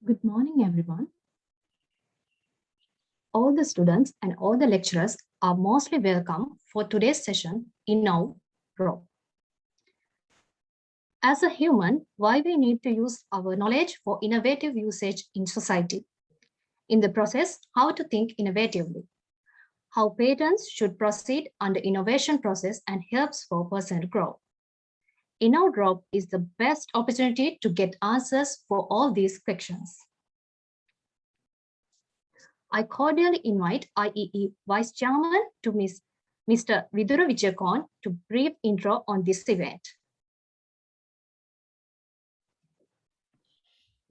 Good morning, everyone. All the students and all the lecturers are mostly welcome for today's session, Innov Drop. As a human, why we need to use our knowledge for innovative usage in society. In the process, how to think innovatively. How patents should proceed under innovation process and helps for personal growth. Innov Drop is the best opportunity to get answers for all these questions. I cordially invite IEEE Vice Chairman to Mr. Vidura Vijayakorn to brief intro on this event.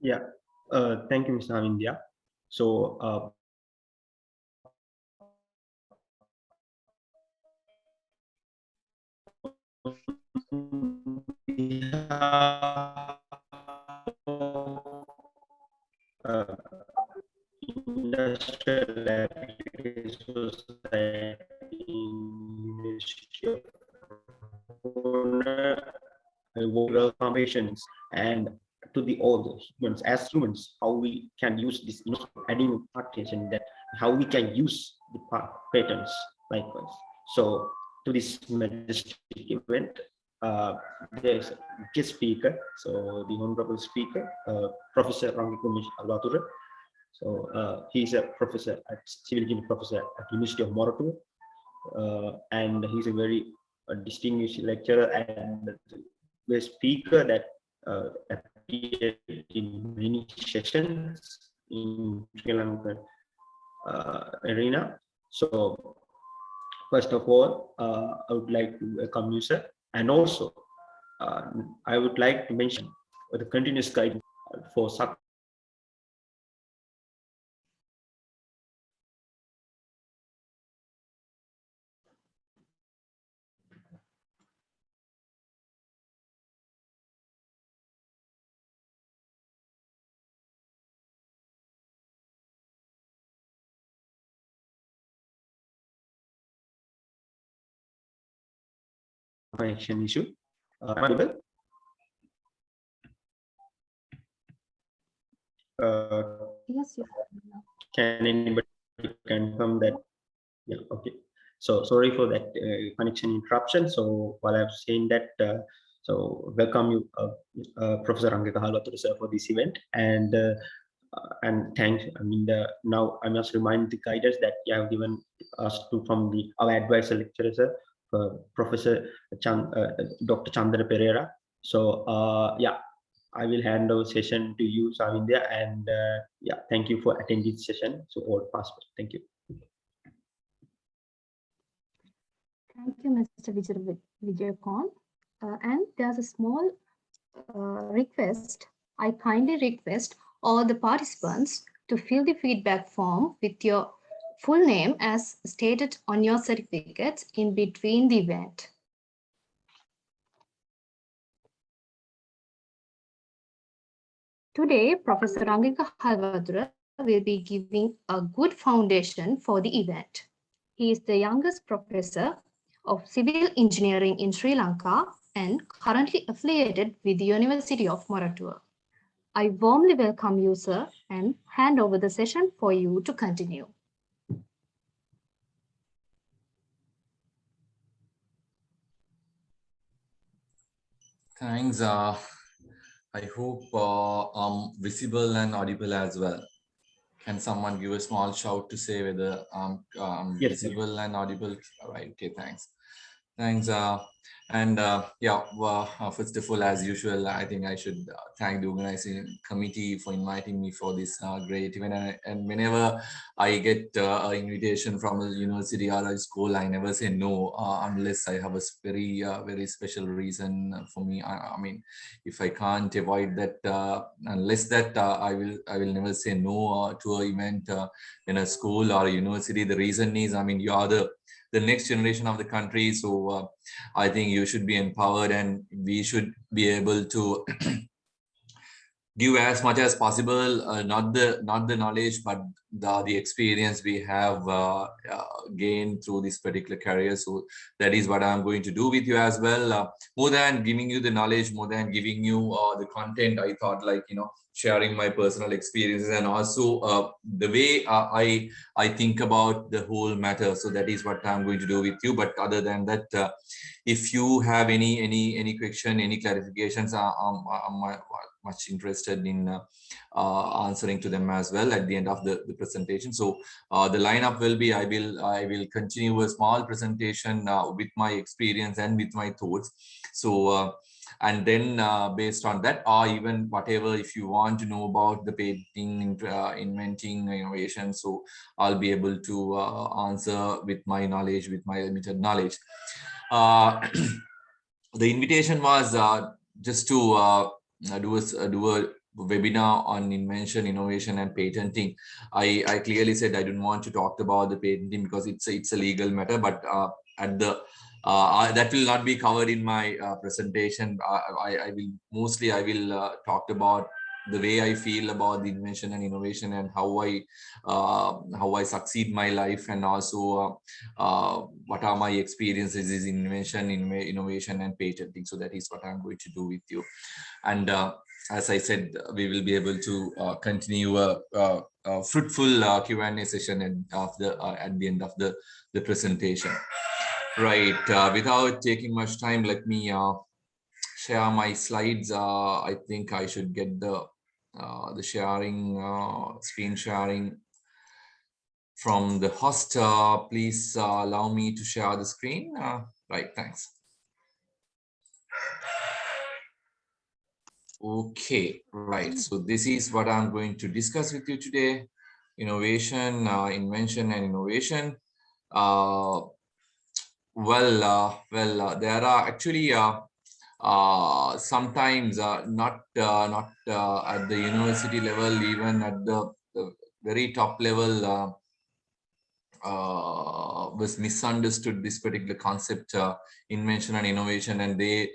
Yeah, thank you, Mr. Avindya. So, Industrial Application Society, University of Ruhuna, welcome patients and to the all the humans as humans, how we can use this adding attention that how we can use the patents likewise. So to this majestic event, there's a guest speaker, so the honorable speaker, Professor Rangikumish Alvatura. So he's a professor at civil engineering professor at University of Morocco, and he's a very distinguished lecturer and the speaker that appeared in many sessions in Sri Lanka arena. So first of all, I would like to welcome you, sir, and also I would like to mention the continuous guidance for connection issue. Am I audible? Yes, can anybody confirm that? Yeah, okay. So sorry for that connection interruption. So while I'm saying that, so welcome you, Professor Angika Halvatura sir, for this event, and thanks. I mean, now I must remind the guiders that you have given us to from the our advisor lecturer, sir, Professor Dr. Chandra Pereira. So yeah, I will hand over session to you, Savindya, and yeah, thank you for attending this session. So all passed. Thank you. thank you, Mr. Vijayakorn. And there's a small request. I kindly request all the participants to fill the feedback form with your full name as stated on your certificates in between the event. Today, Professor Angika Halvatura will be giving a good foundation for the event. He is the youngest professor of civil engineering in Sri Lanka and currently affiliated with the University of Moratuwa. I warmly welcome you, sir, and hand over the session for you to continue. Thanks. I hope I'm visible and audible as well. Can someone give a small shout to say whether I'm yes, visible and audible? All right. Okay. Thanks. Thanks. Yeah, first of all, as usual, I think I should thank the organizing committee for inviting me for this great event. And whenever I get an invitation from a university or a school, I never say no unless I have a very special reason for me. I mean, if I can't avoid that, unless that I will never say no to an event in a school or a university. The reason is, I mean, you are the next generation of the country. So I think you should be empowered and we should be able to give as much as possible, not the knowledge, but the experience we have gained through this particular career. So that is what I'm going to do with you as well. More than giving you the knowledge, more than giving you the content, I thought, like, sharing my personal experiences and also the way I think about the whole matter. So that is what I'm going to do with you. But other than that, if you have any question, any clarifications, I'm much interested in answering to them as well at the end of the presentation. So the lineup will be, I will continue a small presentation with my experience and with my thoughts. So and then based on that, or even whatever, if you want to know about the patenting, inventing, innovation, so I'll be able to answer with my knowledge, with my limited knowledge. The invitation was just to do a webinar on invention, innovation, and patenting. I clearly said I don't want to talk about the patenting because it's a legal matter, but at the that will not be covered in my presentation. I will talk about the way I feel about the invention and innovation and how I succeed my life, and also what are my experiences in invention, innovation, and patenting. So that is what I'm going to do with you. And as I said, we will be able to continue a fruitful Q&A session at the end of the presentation. Right. Without taking much time, let me share my slides. I think I should get the sharing, screen sharing from the host. Please allow me to share the screen. Right. Thanks. Okay. Right. So this is what I'm going to discuss with you today: innovation, invention, and innovation. There are actually sometimes not at the university level, even at the very top level, was misunderstood this particular concept, invention and innovation, and they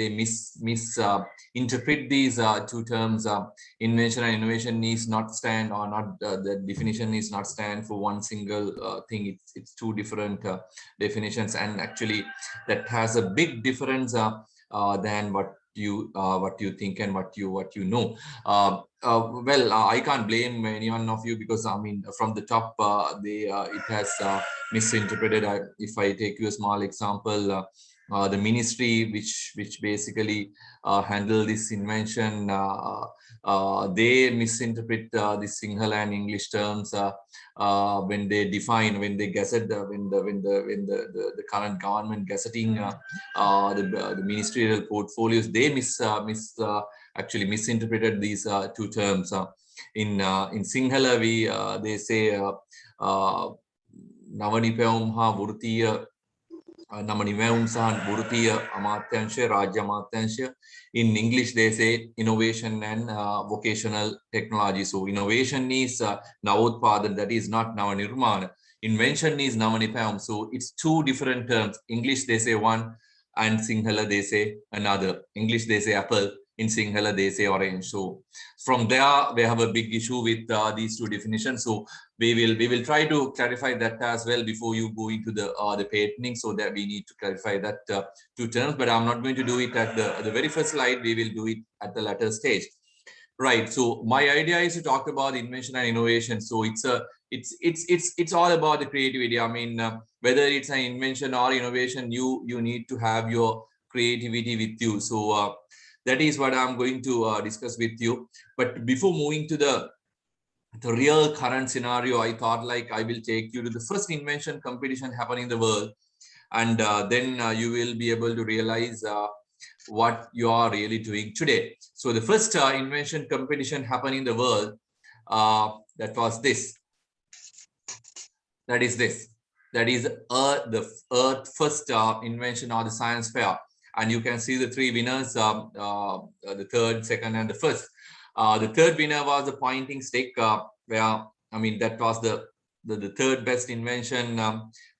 misinterpret these two terms. Invention and innovation needs not stand, or not the definition needs not stand for one single thing. It's two different definitions, and actually that has a big difference than what you think and what you know. I can't blame any one of you, because I mean, from the top, it has misinterpreted. If I take you a small example, the ministry which basically handle this invention, they misinterpret the Sinhala and English terms when they define, when they gazette, when the current government gazetting the ministerial portfolios, they actually misinterpreted these two terms. In Sinhala, they say Navanipayum ha Vurtiya Namanivayum sahan Vurtiya Amatyansha Rajya Amatyansha. In English, they say innovation and vocational technology. So innovation is Navotpadan, that is not Navanirmana. Invention is Namanipayam. So it's two different terms. English they say one, and Sinhala they say another. English they say apple, in Sinhala they say orange. So from there we have a big issue with these two definitions. So we will try to clarify that as well before you go into the patenting, so that we need to clarify that two terms. But I'm not going to do it at the very first slide. We will do it at the latter stage. Right. So my idea is to talk about invention and innovation. So it's all about the creativity. I mean, whether it's an invention or innovation, you need to have your creativity with you. So that is what I'm going to discuss with you. But before moving to the real current scenario, I thought like I will take you to the first invention competition happening in the world, and then you will be able to realize what you are really doing today. So the first invention competition happening in the world, that was this. That is this. That is the Earth first invention, or the science fair. And you can see the three winners, the third, second, and the first. The third winner was the pointing stick, where, I mean, that was the third best invention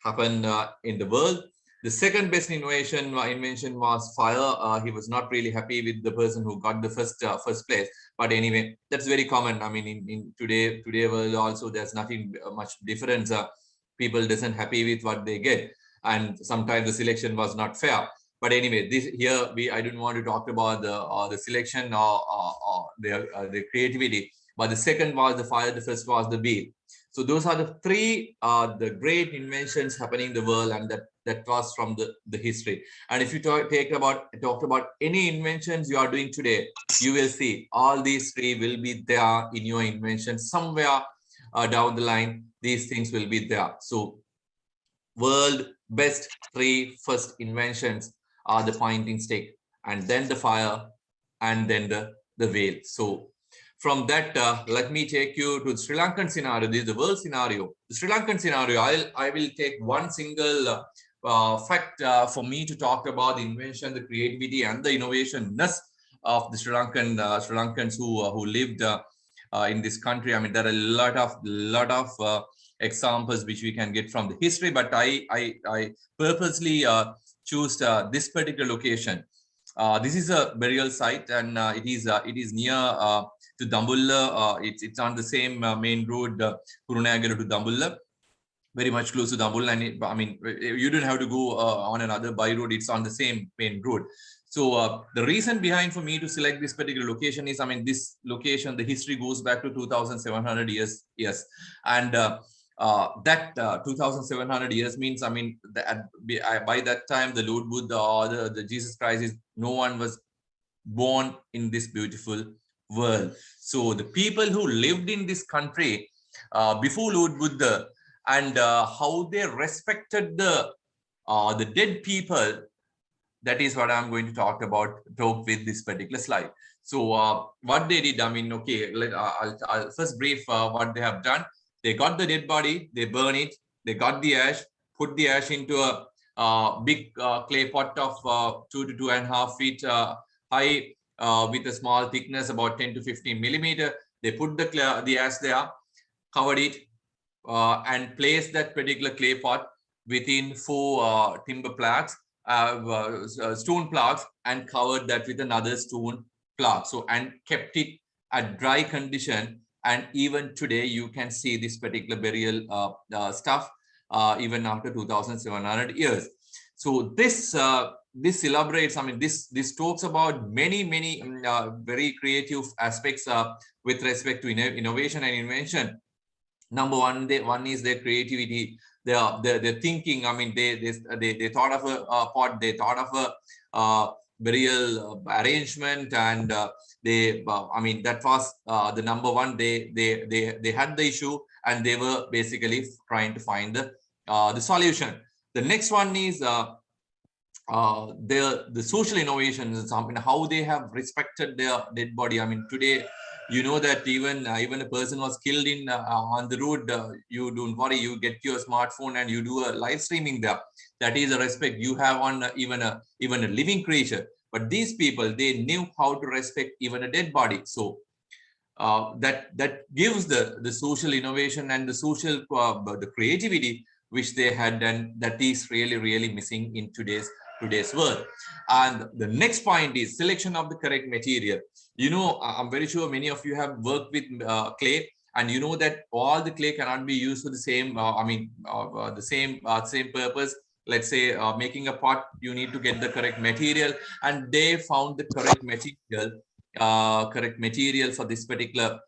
happened in the world. The second best invention was fire. He was not really happy with the person who got the first place. But anyway, that's very common. I mean, in today world also, there's nothing much difference. People doesn't happy with what they get, and sometimes the selection was not fair. But anyway, this here I don't want to talk about the selection or the creativity. But the second was the fire, the first was the wheel. So those are the three the great inventions happening in the world, and that was from the history. And if you talk about any inventions you are doing today, you will see all these three will be there in your invention somewhere down the line. These things will be there. So world best three first inventions are the pointing stick, and then the fire, and then the whale. So from that, let me take you to the Sri Lankan scenario. This is the world scenario. The Sri Lankan scenario, I will take one single fact for me to talk about the invention, the creativity, and the innovationness of the Sri Lankans who lived in this country. I mean, there are a lot of examples which we can get from the history, but I purposely choose this particular location. This is a burial site, and it is near to Dambulla. It's on the same main road, Kurunagala to Dambulla, very much close to Dambulla. And I mean, you don't have to go on another by road. It's on the same main road. So the reason behind for me to select this particular location is, I mean, this location, the history goes back to 2,700 years. Yes, and that 2,700 years means, I mean, by that time, the Lord Buddha or the Jesus Christ is, no one was born in this beautiful world. So the people who lived in this country before Lord Buddha, and how they respected the dead people, that is what I'm going to talk with this particular slide. So what they did, I mean, okay, I'll first brief what they have done. They got the dead body, they burn it, they got the ash, put the ash into a big clay pot of 2 to 2.5 feet high with a small thickness about 10 to 15 millimeter. They put the ash there, covered it, and placed that particular clay pot within 4 timber plaques, stone plaques, and covered that with another stone plaque. So, and kept it at dry condition. And even today, you can see this particular burial stuff even after 2,700 years. So this elaborates, I mean, this talks about many very creative aspects with respect to innovation and invention. Number one, one is their creativity, their thinking. I mean, they thought of a pot, they thought of a burial arrangement, and I mean, that was the number one. They had the issue, and they were basically trying to find the solution. The next one is the social innovations, I mean, how they have respected their dead body. I mean, today, you know that even a person was killed in on the road, you don't worry, you get your smartphone and you do a live streaming there. That is a respect you have on even a living creature. But these people, they knew how to respect even a dead body. So that gives the social innovation and the social the creativity which they had done, that is really missing in today's world. And the next point is selection of the correct material. You know, I'm very sure many of you have worked with clay, and you know that all the clay cannot be used for the same the same purpose. Let's say making a pot, you need to get the correct material, and they found the correct material for this particular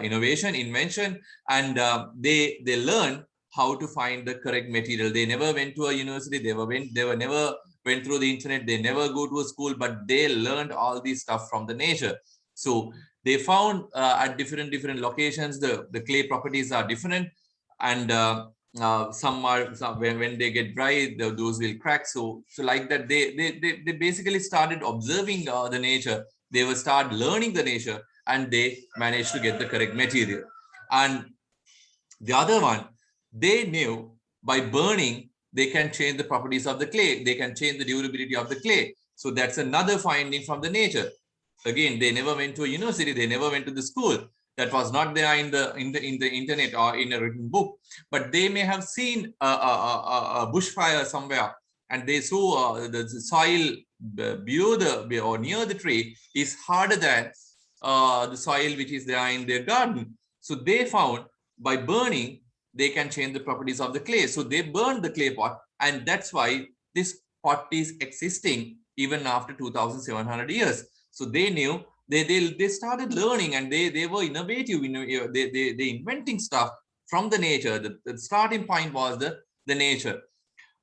invention, and they learned how to find the correct material. They never went to a university, they never went through the internet, they never go to a school, but they learned all this stuff from the nature. So they found at different locations the clay properties are different, and when they get dry, those will crack. So like that, they basically started observing the nature. They will start learning the nature, and they managed to get the correct material. And the other one, they knew by burning, they can change the properties of the clay. They can change the durability of the clay. So that's another finding from the nature. Again, they never went to a university. They never went to the school. That was not there in the internet or in a written book. But they may have seen a bushfire somewhere, and they saw the soil below or near the tree is harder than the soil which is there in their garden. So they found by burning, they can change the properties of the clay. So they burned the clay pot, and that's why this pot is existing even after 2,700 years. So they knew, they started learning, and they were innovative. They inventing stuff from the nature. The starting point was the nature.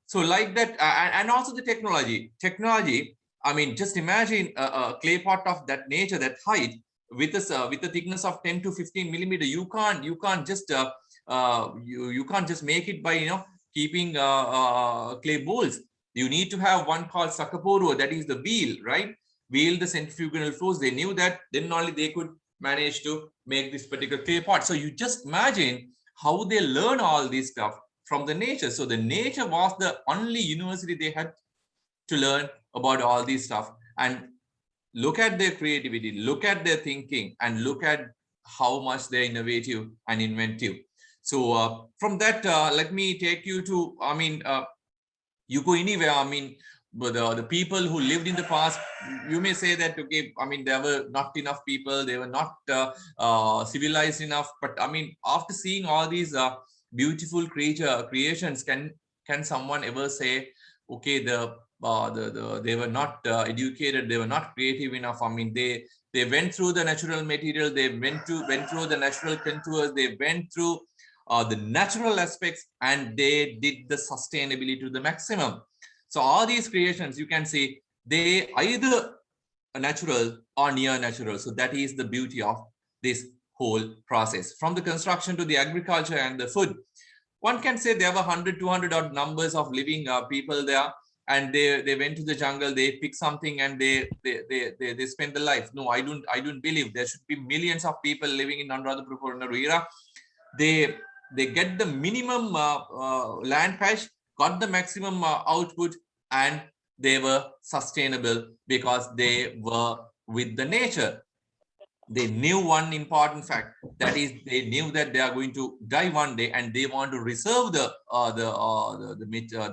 So like that, and also the technology. I mean, just imagine a clay pot of that nature, that height, with a thickness of 10 to 15 millimeter. You can't just you can't just make it by keeping clay bowls. You need to have one called sakaporo, that is the wheel, right? Wheel the centrifugal force. They knew that, then only they could manage to make this particular clay pot. So you just imagine how they learn all this stuff from the nature. So the nature was the only university they had to learn about all this stuff. And look at their creativity, look at their thinking, and look at how much they're innovative and inventive. So from that, let me take you to, you go anywhere. I mean, but the people who lived in the past, you may say that, okay, I mean, there were not enough people, they were not civilized enough. But I mean, after seeing all these beautiful creations, can someone ever say, okay, they were not educated, they were not creative enough? I mean, they went through the natural material, they went through the natural contours, they went through the natural aspects, and they did the sustainability to the maximum. So all these creations, you can see, they either natural or near natural. So that is the beauty of this whole process. From the construction to the agriculture and the food, one can say there were 100, 200 odd numbers of living people there, and they went to the jungle, they picked something, and they spent the life. No, I don't believe there should be millions of people living in Anuradhapura era. They get the minimum land patch, got the maximum output, and they were sustainable because they were with the nature. They knew one important fact, that is, they knew that they are going to die one day, and they want to reserve the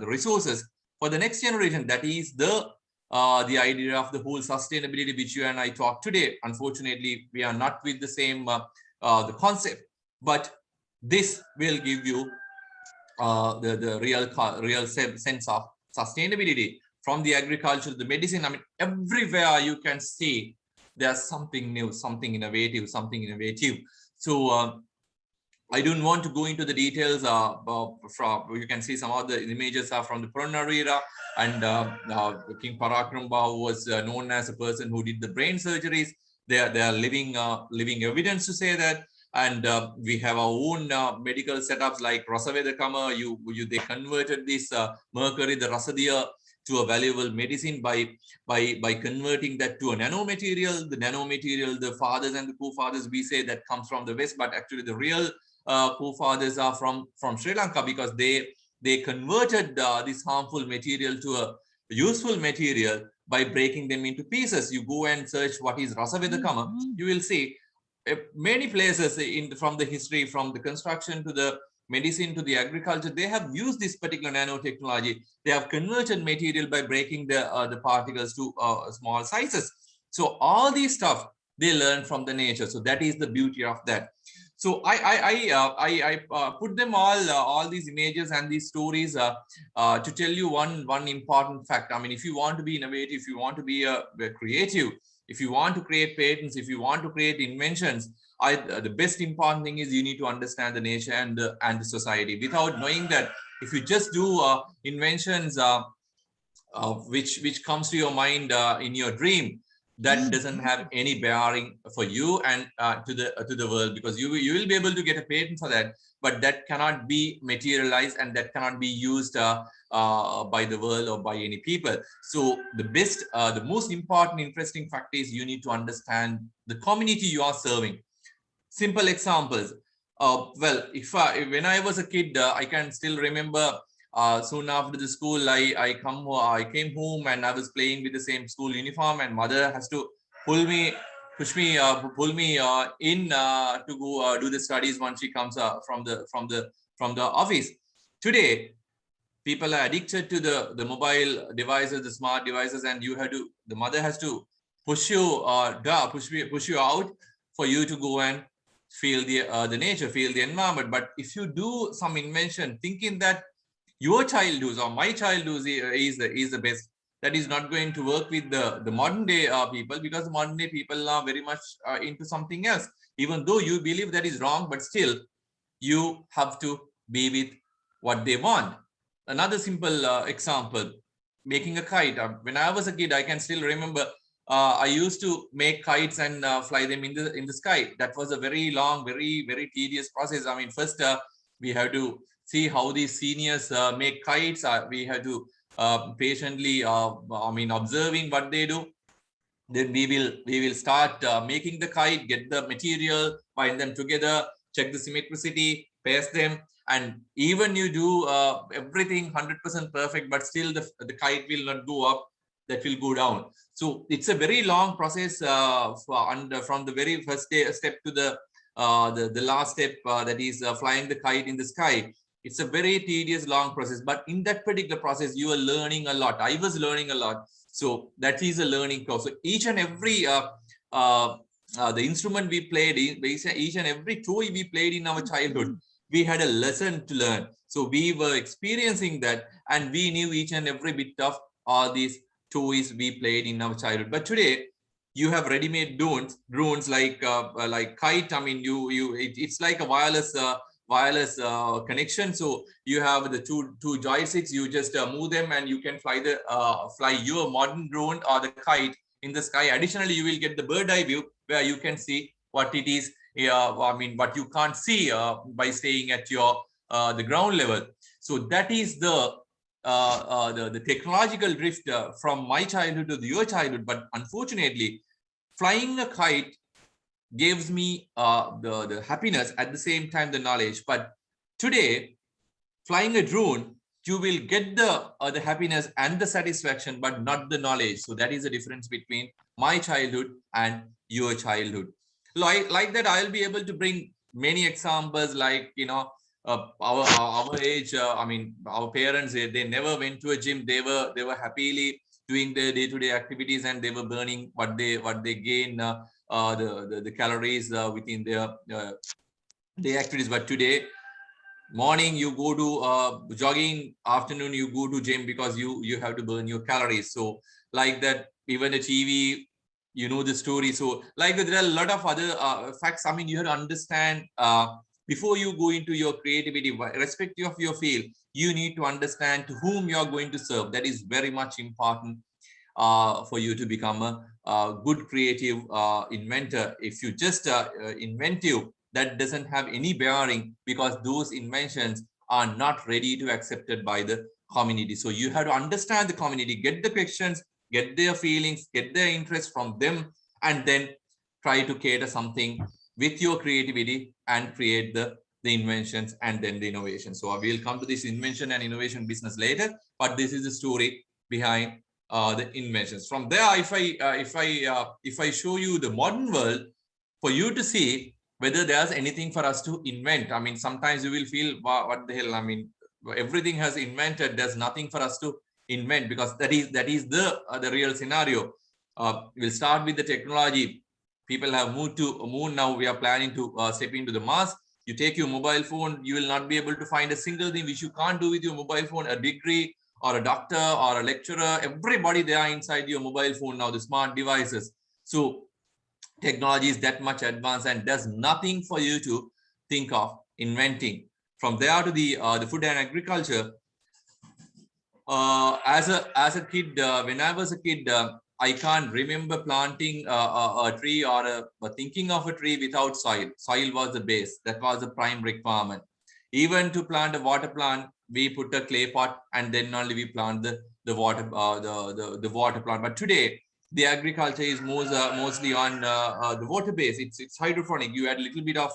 resources for the next generation. That is the idea of the whole sustainability which you and I talked today. Unfortunately, we are not with the same the concept, but this will give you the real sense of sustainability. From the agriculture, the medicine, I mean, everywhere you can see there's something new, something innovative. So I don't want to go into the details. You can see some of the images are from the Purana era, and King Parakramba was known as a person who did the brain surgeries. They are living evidence to say that. And we have our own medical setups like Rasavedakama. They converted this mercury, the Rasadiya, to a valuable medicine by converting that to a nanomaterial. The nanomaterial, the fathers and the co-fathers, we say that comes from the West, but actually the real co-fathers are from Sri Lanka, because they converted this harmful material to a useful material by breaking them into pieces. You go and search what is Rasavedakama, you will see many places from the history, from the construction to the medicine to the agriculture, they have used this particular nanotechnology. They have converted material by breaking the particles to small sizes. So all these stuff they learn from the nature. So that is the beauty of that. So I put them all these images and these stories to tell you one important fact. I mean, if you want to be innovative, if you want to be creative, if you want to create patents, if you want to create inventions, the best important thing is you need to understand the nature and the society. Without knowing that, if you just do inventions which comes to your mind in your dream, that doesn't have any bearing for you and to the world, because you will be able to get a patent for that, but that cannot be materialized and that cannot be used by the world or by any people. So the most important interesting fact is you need to understand the community you are serving. Simple examples. Well, when I was a kid, I can still remember soon after the school, I came home and I was playing with the same school uniform, and mother has to pull me in to go do the studies once she comes from the office. Today, people are addicted to the mobile devices, the smart devices, and the mother has to push you out for you to go and feel the nature, feel the environment. But if you do some invention thinking that your childhood or my childhood is the best. That is not going to work with the modern day people, because modern day people are very much into something else. Even though you believe that is wrong, but still you have to be with what they want. Another simple example, making a kite. When I was a kid, I can still remember I used to make kites and fly them in the sky. That was a very long, very tedious process. I mean, first we have to see how these seniors make kites. We have to patiently, observing what they do. Then we will start making the kite, get the material, bind them together, check the symmetricity, paste them, and even you do everything 100% perfect, but still the kite will not go up, that will go down. So it's a very long process from the very first step to the last step, that is flying the kite in the sky. It's a very tedious, long process, but in that particular process, you are learning a lot. I was learning a lot. So that is a learning curve. So each and every the instrument we played, each and every toy we played in our childhood, we had a lesson to learn. So we were experiencing that, and we knew each and every bit of all these toys we played in our childhood. But today, you have ready-made drones like Kite. I mean, it's like a wireless connection. So you have the two joysticks. You just move them, and you can fly your modern drone or the kite in the sky. Additionally, you will get the bird eye view, where you can see what it is. What you can't see by staying at your the ground level. So that is the technological drift from my childhood to your childhood. But unfortunately, flying a kite gives me the happiness, at the same time the knowledge. But today, flying a drone, you will get the happiness and the satisfaction, but not the knowledge. So that is the difference between my childhood and your childhood. Like that, I'll be able to bring many examples, like, our age. Our parents, they never went to a gym. They were happily doing their day-to-day activities, and they were burning what they gain, the calories within their activities. But today, morning you go to jogging, afternoon you go to gym, because you have to burn your calories. So like that, even the TV, the story. So like that, there are a lot of other facts. I mean, you have to understand before you go into your creativity, irrespective of your field, you need to understand to whom you are going to serve. That is very much important for you to become a good creative inventor. If you just inventive, that doesn't have any bearing, because those inventions are not ready to accepted by the community. So you have to understand the community, get the questions, get their feelings, get their interest from them, and then try to cater something with your creativity and create the inventions and then the innovation. So we'll come to this invention and innovation business later, but this is the story behind the inventions. From there, if I show you the modern world, for you to see whether there's anything for us to invent. I mean, sometimes you will feel, wow, what the hell? I mean, everything has invented. There's nothing for us to invent, because that is the real scenario. We'll start with the technology. People have moved to moon. Now we are planning to step into the Mars. You take your mobile phone, you will not be able to find a single thing which you can't do with your mobile phone. A degree or a doctor or a lecturer, everybody, they are inside your mobile phone now, the smart devices. So technology is that much advanced, and there's nothing for you to think of inventing. From there to the food and agriculture. As a kid, when I was a kid, I can't remember planting a tree or thinking of a tree without soil. Soil was the base. That was the prime requirement. Even to plant a water plant, we put a clay pot, and then only we plant the water plant. But today, the agriculture is mostly on the water base. It's hydroponic. You add a little bit of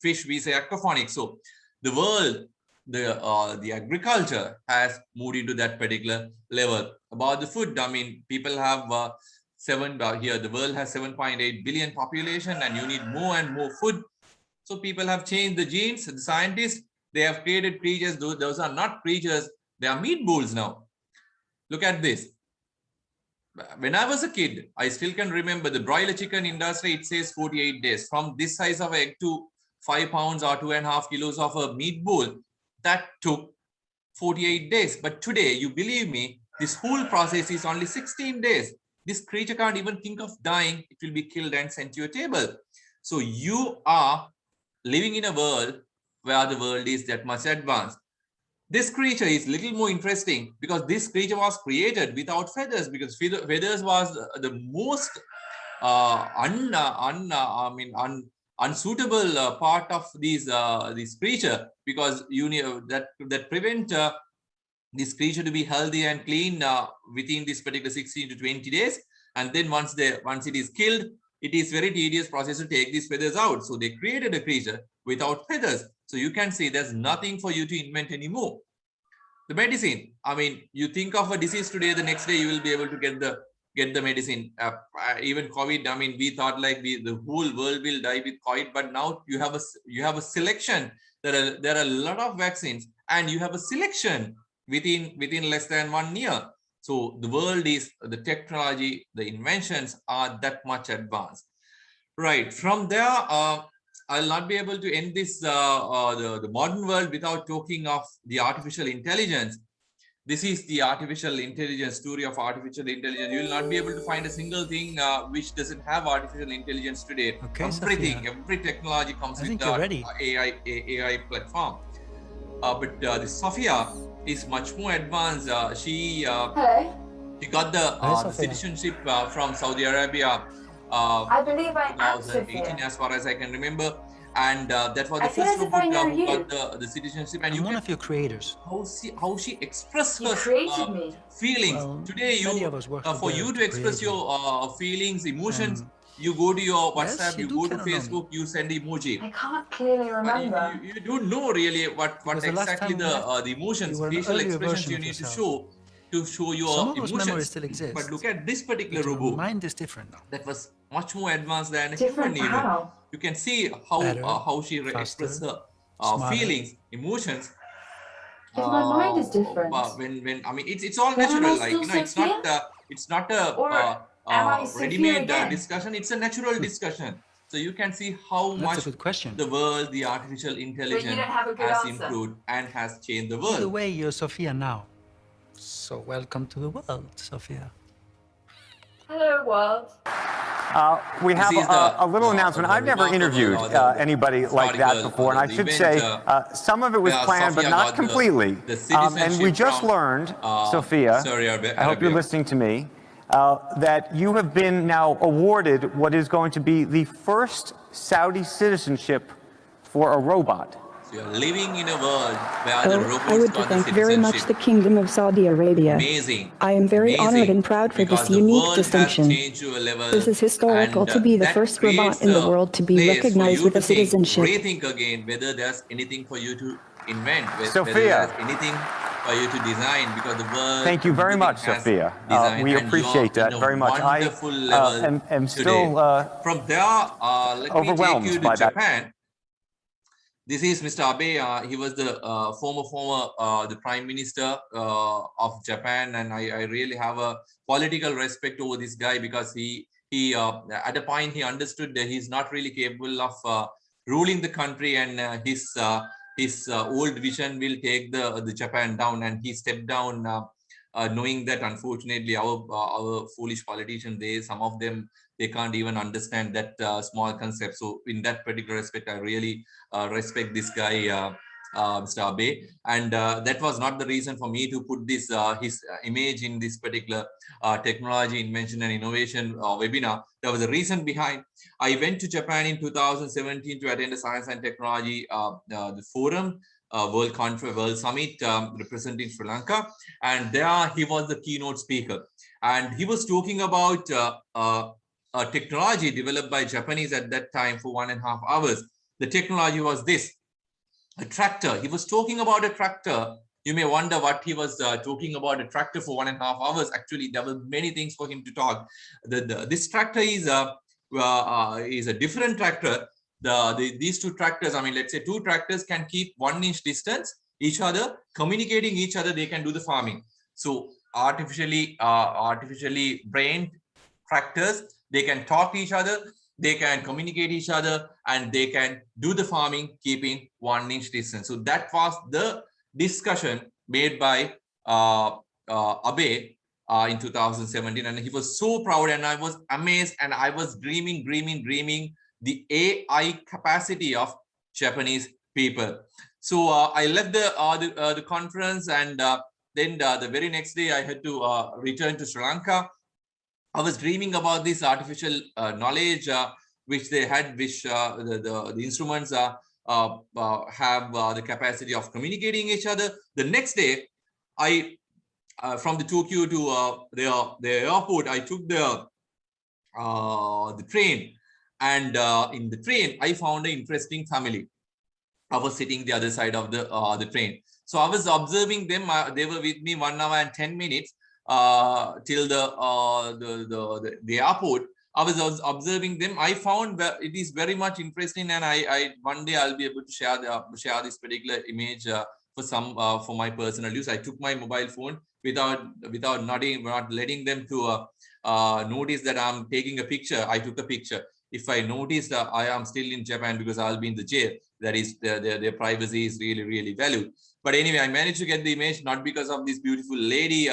fish. We say aquaponics. So the world, the agriculture has moved into that particular level. About the food, I mean, people have here. The world has 7.8 billion population, and you need more and more food. So people have changed the genes. The scientists, they have created creatures. Those are not creatures. They are meat balls now. Look at this. When I was a kid, I still can remember the broiler chicken industry. It says 48 days. From this size of egg to 5 pounds or 2.5 kilos of a meat ball, that took 48 days. But today, you believe me, this whole process is only 16 days. This creature can't even think of dying. It will be killed and sent to your table. So you are living in a world where the world is that much advanced. This creature is little more interesting because this creature was created without feathers, because feathers was the most unsuitable part of this creature, because you know that prevent this creature to be healthy and clean within this particular 16 to 20 days. And then once it is killed, it is very tedious process to take these feathers out. So they created a creature without feathers. So you can see there's nothing for you to invent anymore. The medicine, I mean, you think of a disease today, the next day you will be able to get the medicine. Even COVID, I mean, we thought like the whole world will die with COVID, but now you have a selection. There are a lot of vaccines, and you have a selection within less than 1 year. So the world is, the technology, the inventions are that much advanced. Right. From there, I'll not be able to end this the modern world without talking of the artificial intelligence. This is the artificial intelligence story of artificial intelligence. You will not be able to find a single thing which doesn't have artificial intelligence today. Okay, Everything, Sophia. every technology comes with ready. AI platform. But the Sophia is much more advanced. She got the citizenship from Saudi Arabia. I believe I am 2018, as far as I can remember, and that was the first robot who got the citizenship. And I'm one of your creators. How she expressed her feelings. Well, today, for you to express your feelings, emotions, you go to your WhatsApp, you go to Facebook, you send emoji. I can't clearly remember. You don't know really what exactly the emotions, facial expressions you need to show your emotions. Still exist. But look at this particular robot. Mind is different now. That was much more advanced than a Different human. how? You can see how she expresses her feelings, emotions. If my mind is different. When I mean it's all natural, like it's not a ready-made discussion. It's a natural discussion. So you can see how much the world, the artificial intelligence has improved and has changed the world. The way you're Sophia now. So welcome to the world, Sophia. Hello, world. We have a little announcement. I've never interviewed anybody like that before, and I should say some of it was planned, but not completely. And we just learned, Sophia, I hope you're listening to me, that you have been now awarded what is going to be the first Saudi citizenship for a robot. So you're living in a world where the robots I would got thank the very much the Kingdom of Saudi Arabia. Amazing. I am very honored and proud for this unique distinction. This is historical to be the first robot in the world to be recognized with a citizenship. Rethink again whether there's anything for you to invent, Sophia. whether there's anything for you to design, because the world. Thank you very much, Sophia. We appreciate that very much. I am still from there. Let me take you to Japan. This is Mr. Abe. He was the former the Prime Minister of Japan, and I really have a political respect over this guy, because he at a point he understood that he's not really capable of ruling the country, and his old vision will take the Japan down, and he stepped down, knowing that unfortunately our foolish politicians, some of them, they can't even understand that small concept. So in that particular respect, I really respect this guy, Mr. Abe. And that was not the reason for me to put this his image in this particular technology, invention and innovation webinar. There was a reason behind. I went to Japan in 2017 to attend a science and technology the forum, World Summit, representing Sri Lanka. And there he was the keynote speaker. And he was talking about a technology developed by Japanese at that time for 1.5 hours. The technology was this, a tractor. He was talking about a tractor. You may wonder what he was talking about, a tractor for 1.5 hours. Actually, there were many things for him to talk. This tractor is a different tractor. These two tractors, I mean, let's say two tractors can keep 1 inch distance each other, communicating each other, they can do the farming. So artificially brained tractors, they can talk to each other, they can communicate each other, and they can do the farming keeping 1 inch distance. So that was the discussion made by Abe in 2017, and he was so proud, and I was amazed, and I was dreaming the AI capacity of Japanese people. So I left the conference, and then the very next day I had to return to Sri Lanka. I was dreaming about this artificial knowledge which they had, which the instruments have the capacity of communicating each other. The next day, I from the Tokyo to the airport, I took the train, and in the train I found an interesting family. I was sitting the other side of the train, so I was observing them. They were with me 1 hour and 10 minutes till the airport. I was observing them. I found that it is very much interesting, and I one day I'll be able to share this particular image for my personal use. I took my mobile phone without not letting them to notice that I'm taking a picture. I took a picture. If I noticed I am still in Japan because I'll be in the jail, that is their privacy is really valued. But anyway, I managed to get the image, not because of this beautiful lady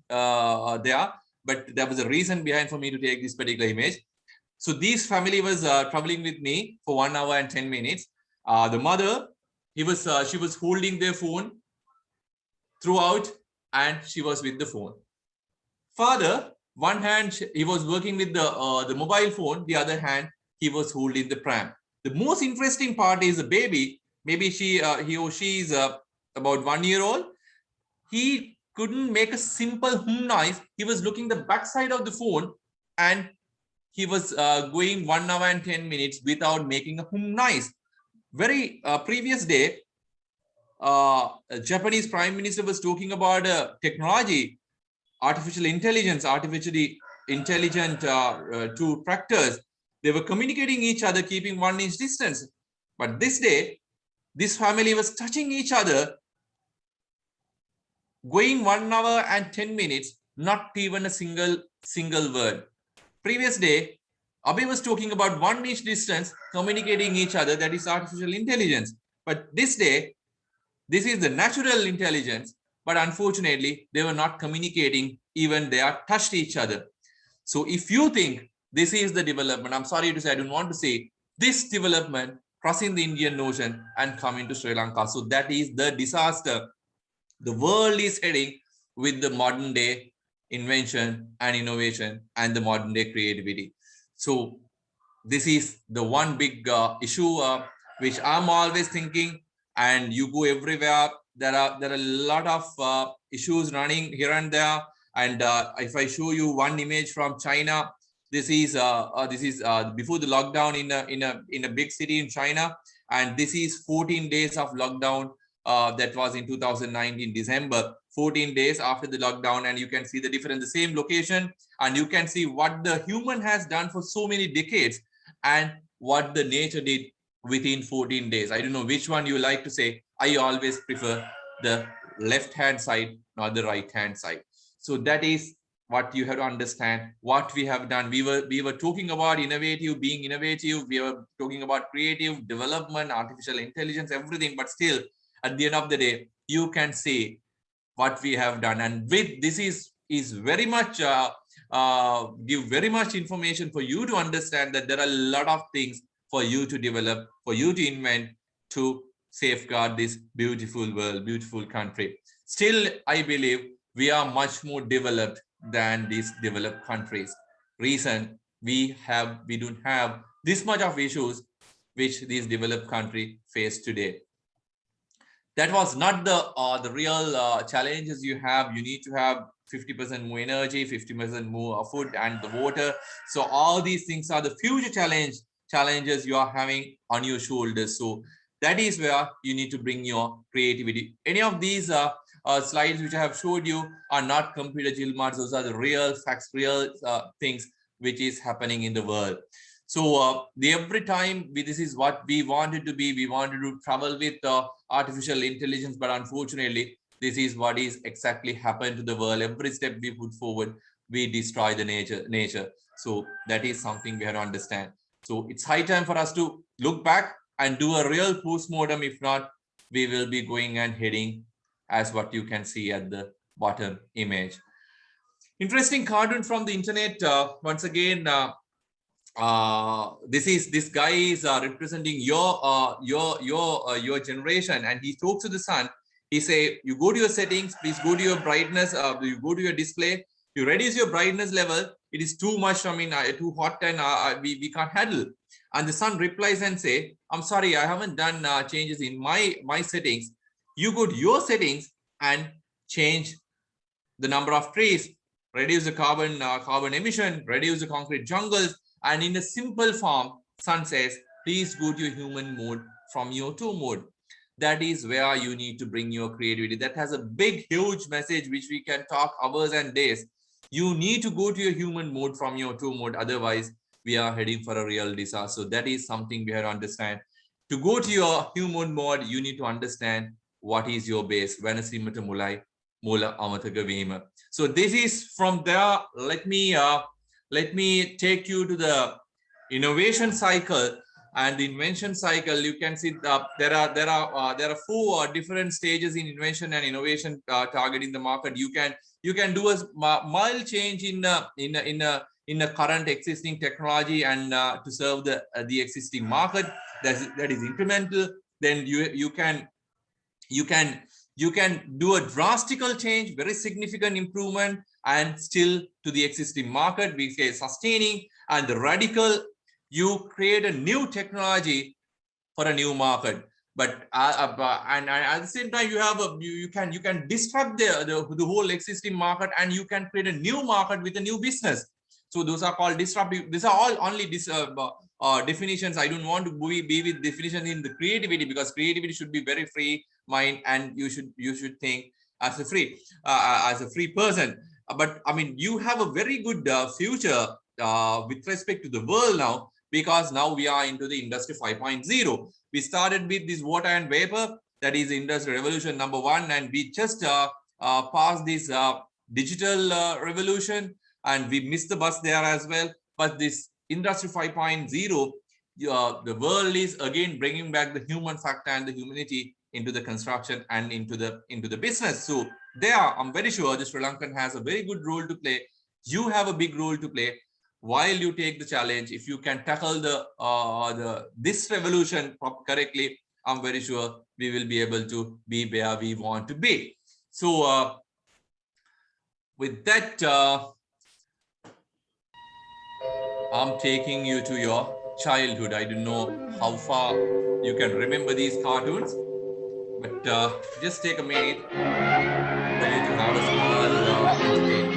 there, but there was a reason behind for me to take this particular image. So this family was traveling with me for 1 hour and 10 minutes. The mother, she was holding their phone throughout, and she was with the phone. Father, one hand he was working with the mobile phone, the other hand he was holding the pram. The most interesting part is the baby. Maybe he or she is about 1 year old. He couldn't make a simple hum noise. He was looking the backside of the phone, and he was going 1 hour and 10 minutes without making a hum noise. Very previous day, Japanese Prime Minister was talking about technology, artificial intelligence, artificially intelligent two tractors. They were communicating each other, keeping 1 inch distance. But this day, this family was touching each other, going 1 hour and 10 minutes, not even a single word. Previous day, Abe was talking about 1 inch distance, communicating each other, that is artificial intelligence. But this day, this is the natural intelligence, but unfortunately, they were not communicating, even they are touched each other. So if you think this is the development, I'm sorry to say, I don't want to say this development crossing the Indian Ocean and coming to Sri Lanka. So that is the disaster the world is heading with the modern day invention and innovation and the modern day creativity. So this is the one big issue which I'm always thinking, and you go everywhere. There are a lot of issues running here and there. And if I show you one image from China, this is before the lockdown in a big city in China, and this is 14 days of lockdown. That was in 2019 December, 14 days after the lockdown, and you can see the difference, the same location, and you can see what the human has done for so many decades and what the nature did within 14 days. I don't know which one you like to say. I always prefer the left hand side, not the right hand side. So that is what you have to understand, what we have done. We were talking about innovative, being innovative. We were talking about creative development, artificial intelligence, everything, but still at the end of the day, you can say what we have done. And with this is very much give very much information for you to understand that there are a lot of things for you to develop, for you to invent, to safeguard this beautiful world, beautiful country. Still, I believe we are much more developed than these developed countries. Reason, we don't have this much of issues which these developed countries face today. That was not the real challenges you have. You need to have 50% more energy, 50% more food and the water. So all these things are the future challenges you are having on your shoulders. So that is where you need to bring your creativity. Any of these slides which I have showed you are not computer gilmarts. Those are the real facts, real things which is happening in the world. So every time this is what we wanted to be. We wanted to travel with artificial intelligence, but unfortunately, this is what is exactly happened to the world. Every step we put forward, we destroy the nature. So that is something we have to understand. So it's high time for us to look back and do a real postmortem. If not, we will be going and heading as what you can see at the bottom image. Interesting cartoon from the internet. Once again, this guy is representing your generation, and he talks to the sun. He say, you go to your settings, please go to your brightness, you go to your display, you reduce your brightness level, it is too much, I mean, too hot, and we can't handle. And the sun replies and say, I'm sorry, I haven't done changes in my settings. You go to your settings and change the number of trees, reduce the carbon emission, reduce the concrete jungles, and in a simple form, sun says, please go to your human mode from your two mode. That is where you need to bring your creativity. That has a big, huge message which we can talk hours and days. You need to go to your human mode from your two mode. Otherwise, we are heading for a real disaster. So that is something we have to understand. To go to your human mode, you need to understand what is your base. So this is from there. Let me take you to the innovation cycle and the invention cycle. You can see there are four different stages in invention and innovation targeting the market. You can do a mild change in a current existing technology and to serve the existing market. That is incremental. Then you can do a drastical change, very significant improvement, and still to the existing market. We say sustaining. And the radical, you create a new technology for a new market. But and at the same time, you can disrupt the whole existing market, and you can create a new market with a new business. So those are called disruptive. These are all only definitions. I don't want to be with definitions in the creativity, because creativity should be very free mind, and you should think as a free person. But I mean, you have a very good future with respect to the world now, because now we are into the industry 5.0. We started with this water and vapor, that is industry revolution number 1, and we just passed this digital revolution, and we missed the bus there as well. But this industry 5.0, the world is again bringing back the human factor and the humanity into the construction and into the business. So there, I'm very sure the Sri Lankan has a very good role to play. You have a big role to play. While you take the challenge, if you can tackle this revolution correctly, I'm very sure we will be able to be where we want to be. So with that, I'm taking you to your childhood. I don't know how far you can remember these cartoons, but just take a minute for you to have a small entertainment.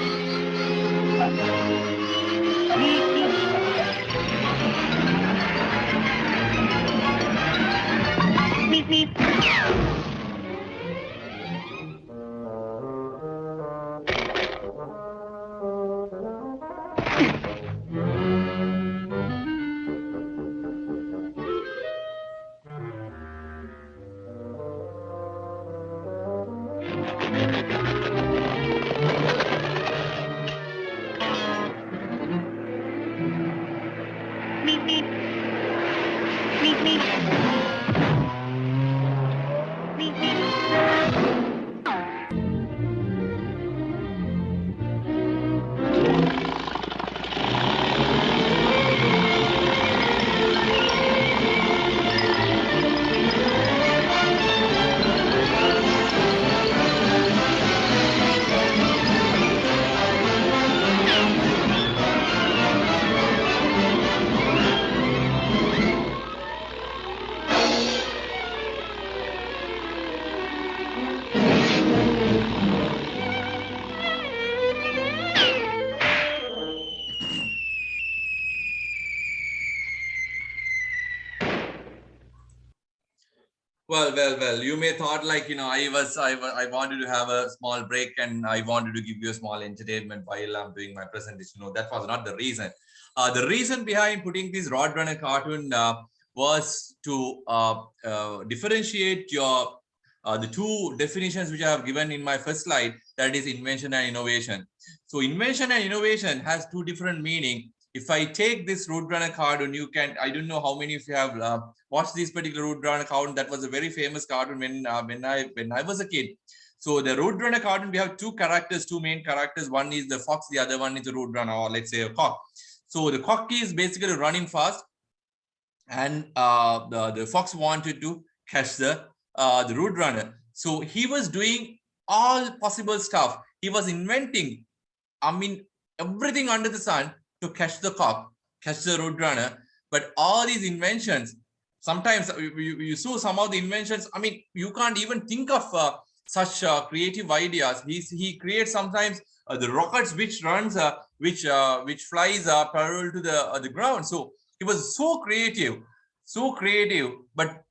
Well, you may thought like, I wanted to have a small break and I wanted to give you a small entertainment while I'm doing my presentation. No, that was not the reason. The reason behind putting this Roadrunner cartoon was to differentiate the two definitions which I have given in my first slide, that is invention and innovation. So invention and innovation has two different meanings. If I take this Roadrunner cartoon, you can, I don't know how many of you have watched this particular Roadrunner cartoon. That was a very famous cartoon when I was a kid. So the Roadrunner cartoon, we have two main characters. One is the fox, the other one is the Roadrunner, or let's say a cock. So the cock is basically running fast, and the fox wanted to catch the Roadrunner. So he was doing all possible stuff. He was inventing, everything under the sun to catch the cock, catch the Roadrunner. But all these inventions, sometimes you saw some of the inventions. You can't even think of such creative ideas. He creates sometimes the rockets which runs, which flies parallel to the ground. So he was so creative. But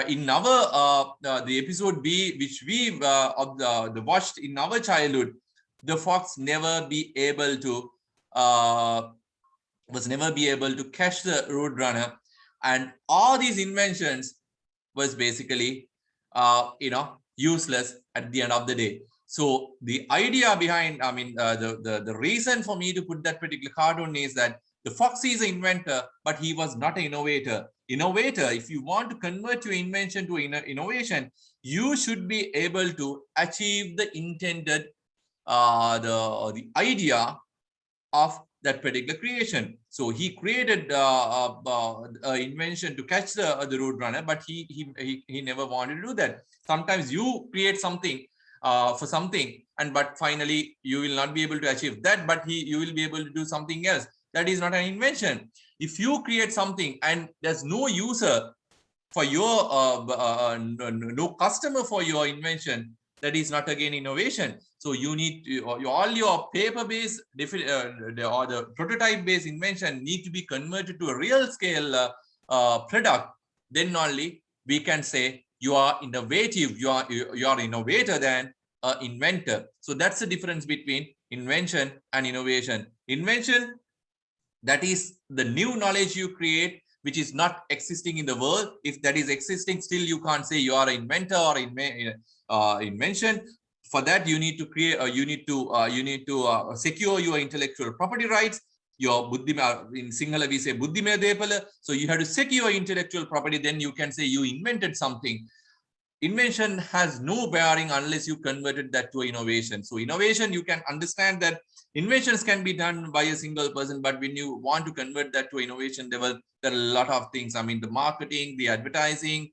in our the episode B, which we watched in our childhood, the fox never be able to catch the Roadrunner, and all these inventions was basically useless at the end of the day. So the idea behind, the reason for me to put that particular cartoon is that the fox is an inventor, but he was not an innovator. If you want to convert your invention to innovation, you should be able to achieve the intended the idea of that particular creation. So he created an invention to catch the Roadrunner, but he never wanted to do that. Sometimes you create something for something, but finally you will not be able to achieve that, but you will be able to do something else. That is not an invention. If you create something and there's no user for your no customer for your invention, that is not again innovation. So you need to, all your paper-based or the prototype-based invention need to be converted to a real scale product. Then only we can say you are innovative. You are innovator than an inventor. So that's the difference between invention and innovation. Invention, that is the new knowledge you create, which is not existing in the world. If that is existing, still you can't say you are an inventor or invention. For that, you need to create. You need to secure your intellectual property rights. Your buddhima, in Sinhala we say buddhime depala. So you have to secure intellectual property. Then you can say you invented something. Invention has no bearing unless you converted that to innovation. So innovation, you can understand that inventions can be done by a single person, but when you want to convert that to innovation, there are a lot of things. The marketing, the advertising,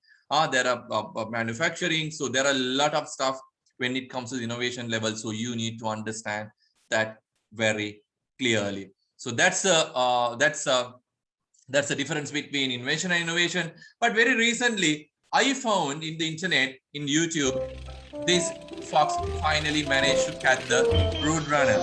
there are manufacturing. So there are a lot of stuff when it comes to the innovation level. So you need to understand that very clearly. So that's the difference between invention and innovation. But very recently, I found in the internet, in YouTube, this fox finally managed to catch the Roadrunner.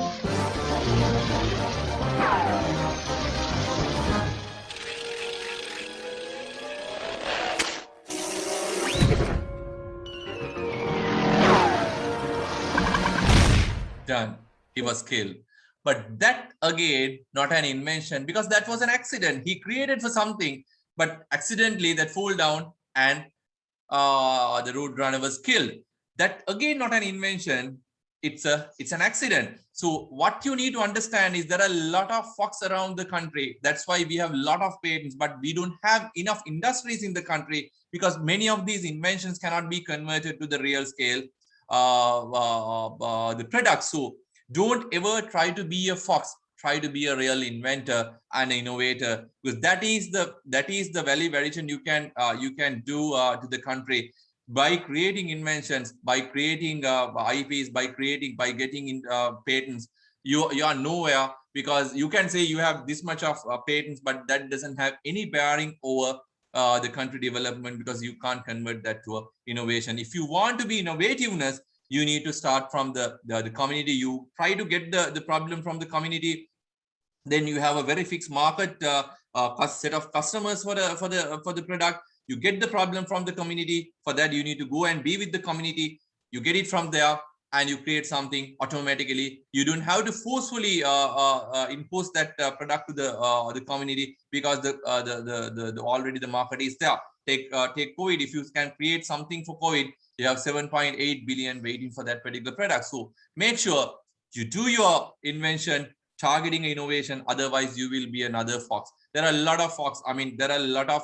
Done. He was killed. But that again, not an invention, because that was an accident. He created for something, but accidentally that fell down and the Roadrunner was killed. That again, not an invention. It's an accident. So what you need to understand is there are a lot of fox around the country. That's why we have a lot of patents, but we don't have enough industries in the country because many of these inventions cannot be converted to the real scale the products. So don't ever try to be a fox. Try to be a real inventor and innovator, because that is the value addition you can do to the country by creating inventions, by creating IPs, by getting in patents. You are nowhere, because you can say you have this much of patents, but that doesn't have any bearing over the country development, because you can't convert that to innovation. If you want to be innovativeness, you need to start from the community. You try to get the problem from the community. Then you have a very fixed market set of customers for the product. You get the problem from the community. For that, you need to go and be with the community. You get it from there, and you create something automatically. You don't have to forcefully impose that product to the community, because already the market is there. Take COVID. If you can create something for COVID, you have 7.8 billion waiting for that particular product. So make sure you do your invention targeting innovation, otherwise you will be another fox. There are a lot of fox. There are a lot of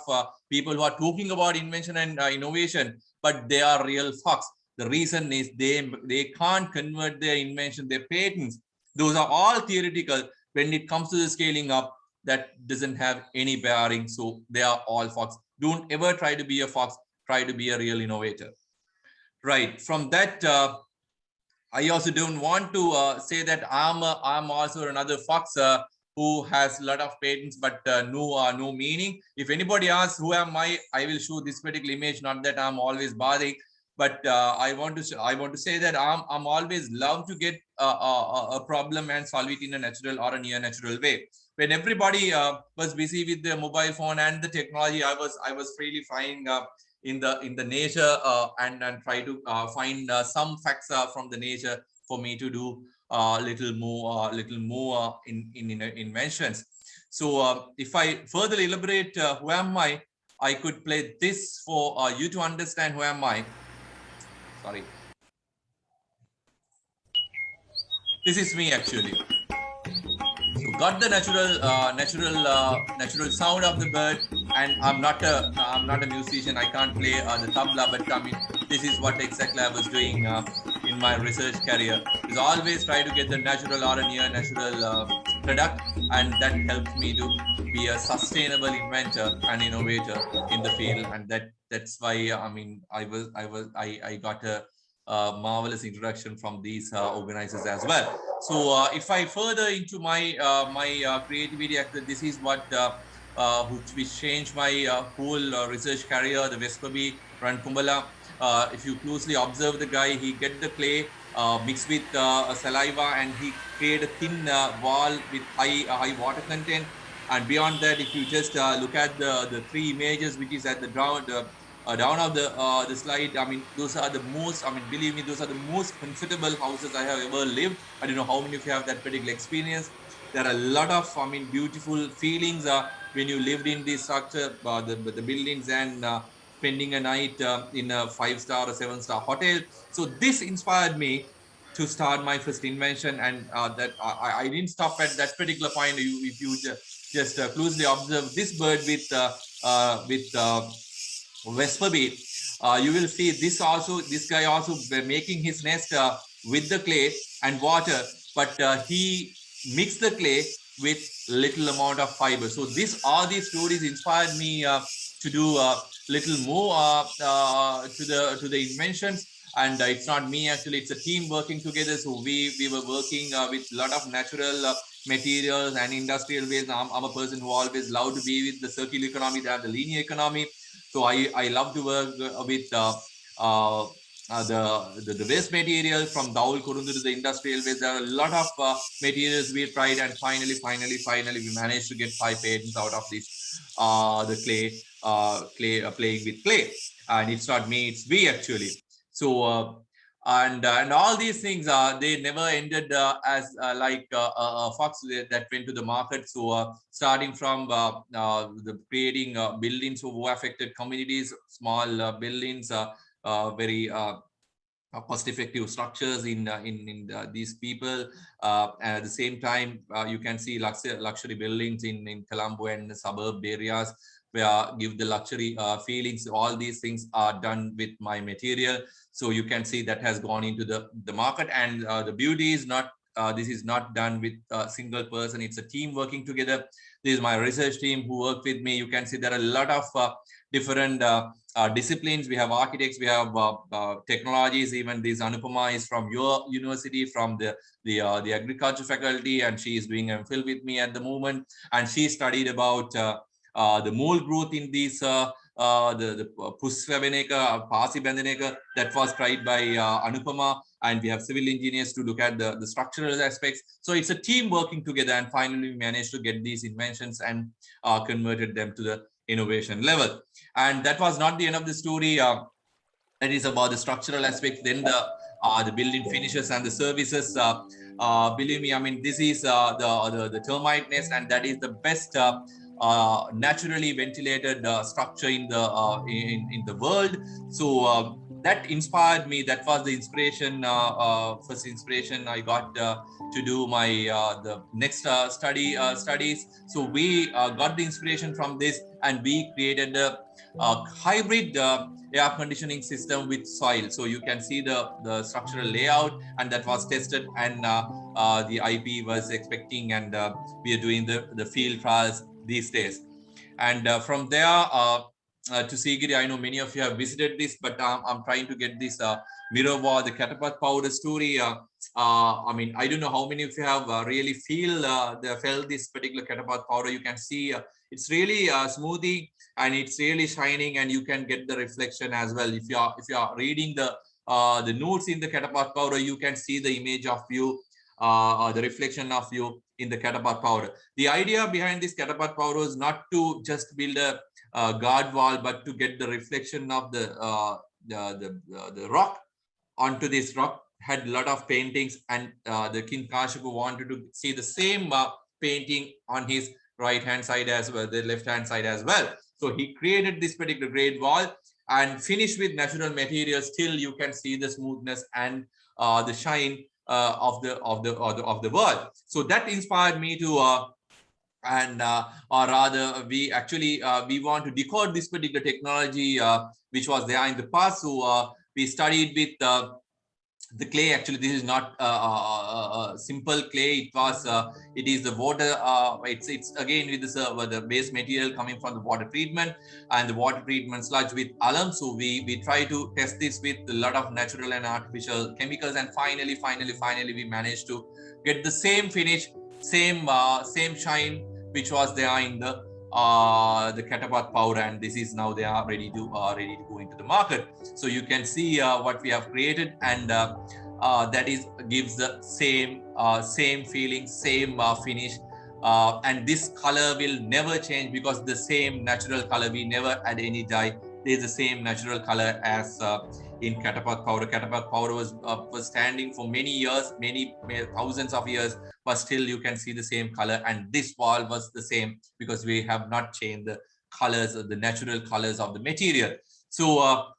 people who are talking about invention and innovation, but they are real fox. The reason is they can't convert their invention, their patents. Those are all theoretical. When it comes to the scaling up, that doesn't have any bearing. So they are all fox. Don't ever try to be a fox. Try to be a real innovator. Right. From that, I also don't want to say that I'm also another fox who has a lot of patents, but no meaning. If anybody asks who am I will show this particular image. Not that I'm always bothering, but I want to say that I'm always love to get a problem and solve it in a natural or a near natural way. When everybody was busy with the mobile phone and the technology, I was freely flying in the nature and try to find some facts from the nature for me to do little more in inventions. So if I further elaborate who am I could play this for you to understand who am I. Sorry, this is me actually. So got the natural sound of the bird, and I'm not a musician. I can't play the tabla, but I mean this is what exactly I was doing in my research career. Is always try to get the natural or a near natural product, and that helps me to be a sustainable inventor and innovator in the field, and that's why I mean I got a marvelous introduction from these organizers as well. So if I further into my creativity, this is what which changed my whole research career. The Vespaby Ran Kumbala. If you closely observe the guy, he get the clay mixed with saliva, and he create a thin wall with high water content. And beyond that, if you just look at the three images which is at the ground. Down of the slide, I mean, those are the most, I mean, believe me, those are the most comfortable houses I have ever lived. I don't know how many of you have that particular experience. There are a lot of, I mean, beautiful feelings when you lived in this structure, the buildings, and spending a night in a 5-star or 7-star hotel. So this inspired me to start my first invention, and that I didn't stop at that particular point. If you just closely observe this bird with Vespaby, you will see this guy also making his nest with the clay and water, but he mixed the clay with little amount of fiber. So all these stories inspired me to do little more to the inventions. And it's not me actually, it's a team working together. So we were working with a lot of natural materials and industrial ways. I'm a person who always loved to be with the circular economy than the linear economy. So I love to work with the waste material from Daul Kurundu to the industrial waste. There are a lot of materials we tried, and finally we managed to get 5 patents out of this the clay playing with clay. And it's not me, it's we actually. So and all these things they never ended as like a fox that went to the market. So starting from the creating buildings who affected communities, small buildings, very cost-effective structures in these people. And at the same time, you can see luxury buildings in Colombo and the suburb areas where give the luxury feelings. All these things are done with my material. So you can see that has gone into the market. And the beauty is not, this is not done with a single person. It's a team working together. This is my research team who work with me. You can see there are a lot of different disciplines. We have architects, we have technologies. Even this Anupama is from your university, from the agriculture faculty, and she is doing MPhil with me at the moment. And she studied about the mold growth in these the Pusvabeneka, Pasi Bandaneka, that was tried by Anupama. And we have civil engineers to look at the structural aspects. So it's a team working together, and finally we managed to get these inventions and converted them to the innovation level. And that was not the end of the story. That is about the structural aspects. Then the building finishes and the services. Believe me, I mean, this is the termite nest, and that is the best naturally ventilated structure in the world. So that inspired me. That was the inspiration, first inspiration I got to do my the next studies. So we got the inspiration from this, and we created a hybrid air conditioning system with soil. So you can see the structural layout, and that was tested, and the IP was expecting, and we are doing the field trials these days. And from there to Sigiri, I know many of you have visited this, but I'm trying to get this mirror wall, the catapult powder story. I mean, I don't know how many of you have really felt this particular catapult powder. You can see it's really smoothing, and it's really shining, and you can get the reflection as well. If you are reading the notes in the catapult powder, you can see the image of you, the reflection of you in the catapult powder. The idea behind this catapult powder is not to just build a guard wall, but to get the reflection of the rock onto this rock. Had a lot of paintings, and the King Kashyapa wanted to see the same painting on his right hand side as well, the left hand side as well. So he created this particular great wall and finished with natural materials. Still you can see the smoothness and the shine of the wall. So that inspired me to or rather we actually we want to decode this particular technology which was there in the past. So we studied with the clay. Actually, this is not simple clay. It is the water. It's again with the base material coming from the water treatment, and the water treatment sludge with alum. So we try to test this with a lot of natural and artificial chemicals, and finally we managed to get the same finish, same shine which was there in the catapult powder, and this is now they are ready to go into the market. So you can see what we have created, and that gives the same feeling, same finish, and this color will never change because the same natural color. We never add any dye. There's the same natural color as in catapult powder. Catapult powder was standing for many years, many thousands of years, but still you can see the same color, and this wall was the same because we have not changed the colors, the natural colors of the material. So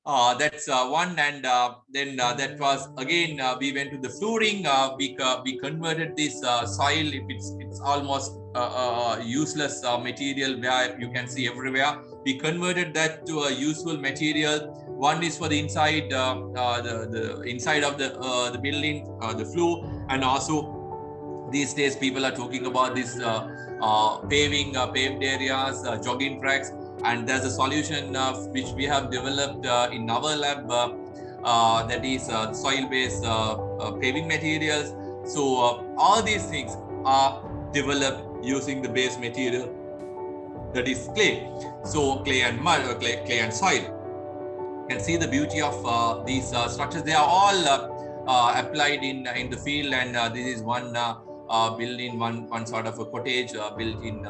that's one, and then that was again we went to the flooring. We converted this soil. It's almost useless material where you can see everywhere. We converted that to a useful material. One is for the inside, the inside of the building, the floor, and also these days people are talking about this paved areas, jogging tracks, and there's a solution which we have developed in our lab, that is soil-based paving materials. So all these things are developed using the base material, that is clay. So clay and mud, clay and soil. You can see the beauty of these structures. They are all applied in the field, and this is one building, one sort of a cottage built in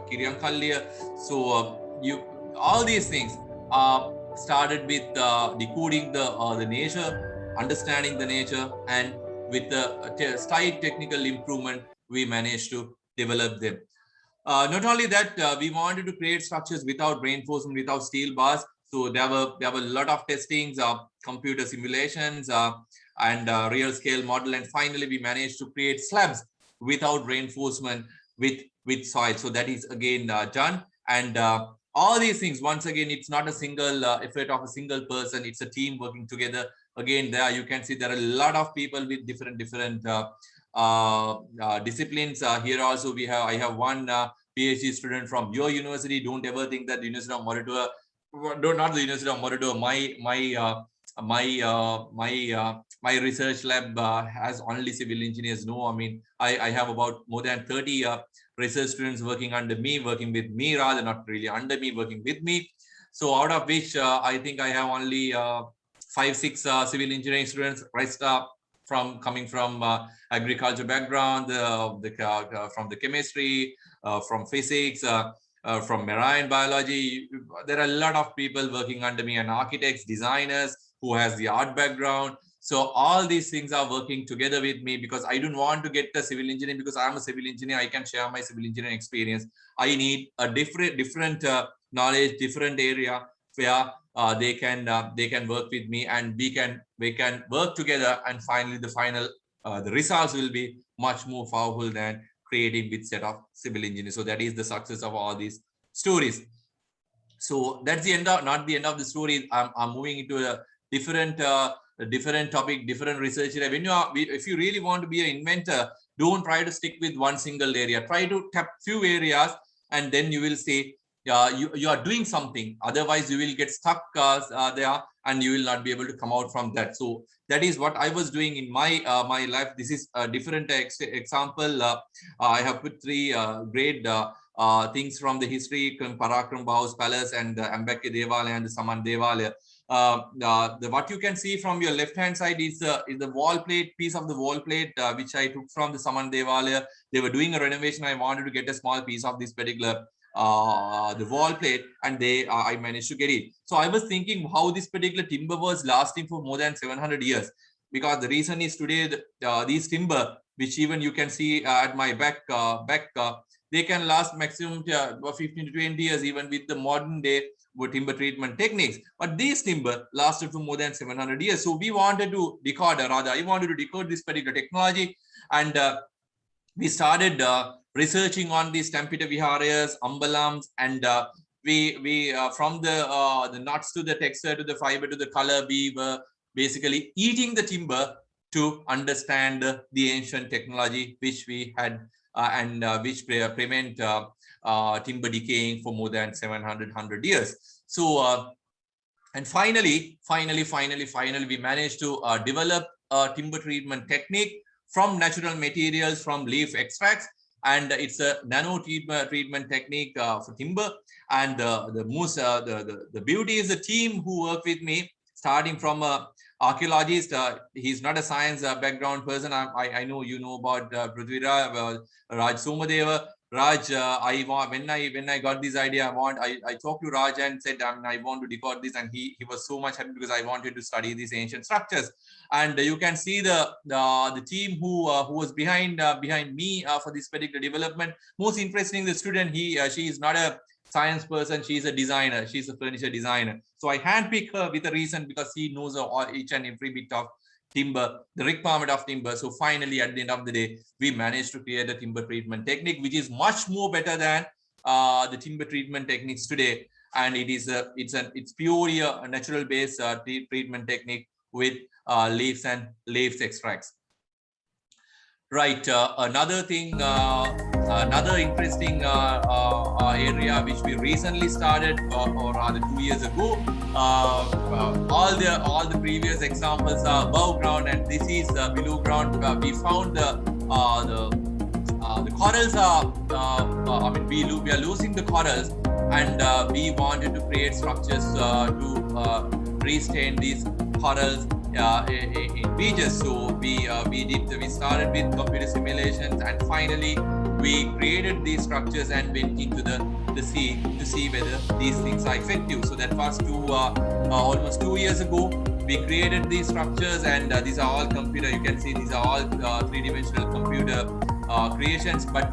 Kiryankallia. So all these things started with decoding the nature, understanding the nature, and with the slight technical improvement, we managed to develop them. Not only that, we wanted to create structures without reinforcement, without steel bars. So there were a lot of testings, computer simulations, and real scale model, and finally we managed to create slabs without reinforcement with soil. So that is again done, and all these things, once again, it's not a single effort of a single person. It's a team working together. Again, there you can see there are a lot of people with different disciplines. Here also I have one PhD student from your university. Don't ever think that the University of Moratuwa, not the University of Moratuwa, my research lab has only civil engineers. No, I mean, I have about more than 30 research students working under me, working with me, rather not really under me, working with me. So out of which I think I have only 5-6 civil engineering students. Rest coming from agriculture background, from the chemistry, from physics, from marine biology. There are a lot of people working under me, and architects, designers who has the art background. So all these things are working together with me, because I don't want to get a civil engineer because I'm a civil engineer. I can share my civil engineering experience. I need a different knowledge, different area where they can work with me, and we can work together, and finally the results will be much more powerful than creating with set of civil engineers. So that is the success of all these stories. So that's the end of, not the end of the story. I'm moving into a different topic, different research area. If you really want to be an inventor, don't try to stick with one single area. Try to tap few areas, and then you will say you are doing something. Otherwise, you will get stuck there, and you will not be able to come out from that. So that is what I was doing in my my life. This is a different example. I have put three great things from the history: Parakram Bahu's palace, and the Ambedkar Devalaya and the Saman Devalaya. What you can see from your left hand side is the wall plate, piece of the wall plate which I took from the Saman Devalaya. They were doing a renovation. I wanted to get a small piece of this particular the wall plate, and I managed to get it. So I was thinking how this particular timber was lasting for more than 700 years, because the reason is today these timber, which even you can see at my back, they can last maximum 15 to 20 years even with the modern day timber treatment techniques. But these timber lasted for more than 700 years. So we wanted to decode, rather I wanted to decode this particular technology, and we started researching on these Stampita Viharas, Ambalams, and we from the nuts to the texture to the fiber to the color, we were basically eating the timber to understand the ancient technology which we had and which prevent timber decaying for more than 700 years. So and finally we managed to develop a timber treatment technique from natural materials, from leaf extracts, and it's a nano treatment technique for timber. And the beauty is the team who work with me, starting from a archaeologist. He's not a science background person. I know you know about Prithviraj, Raj Somadeva. Raj, when I got this idea, I talked to Raj and said I want to decode this, and he was so much happy because I wanted to study these ancient structures. And you can see the team who was behind me for this particular development. Most interesting, the student, she is not a science person, she's a designer, she's a furniture designer. So I handpicked her with a reason, because she knows each and every bit of timber, the requirement of timber. So finally, at the end of the day, we managed to create a timber treatment technique which is much more better than the timber treatment techniques today. And it is it's purely a natural based treatment technique with leaves and leaves extracts. Right. Another thing, another interesting area which we recently started, or rather 2 years ago. All the previous examples are above ground, and this is below ground. We found the corals are. I mean, we are losing the corals, and we wanted to create structures to restain these corals in beaches. So we started with computer simulations, and finally we created these structures and went into the sea to see whether these things are effective. So that was almost 2 years ago. We created these structures, and these are all computer. You can see these are all three-dimensional computer creations. But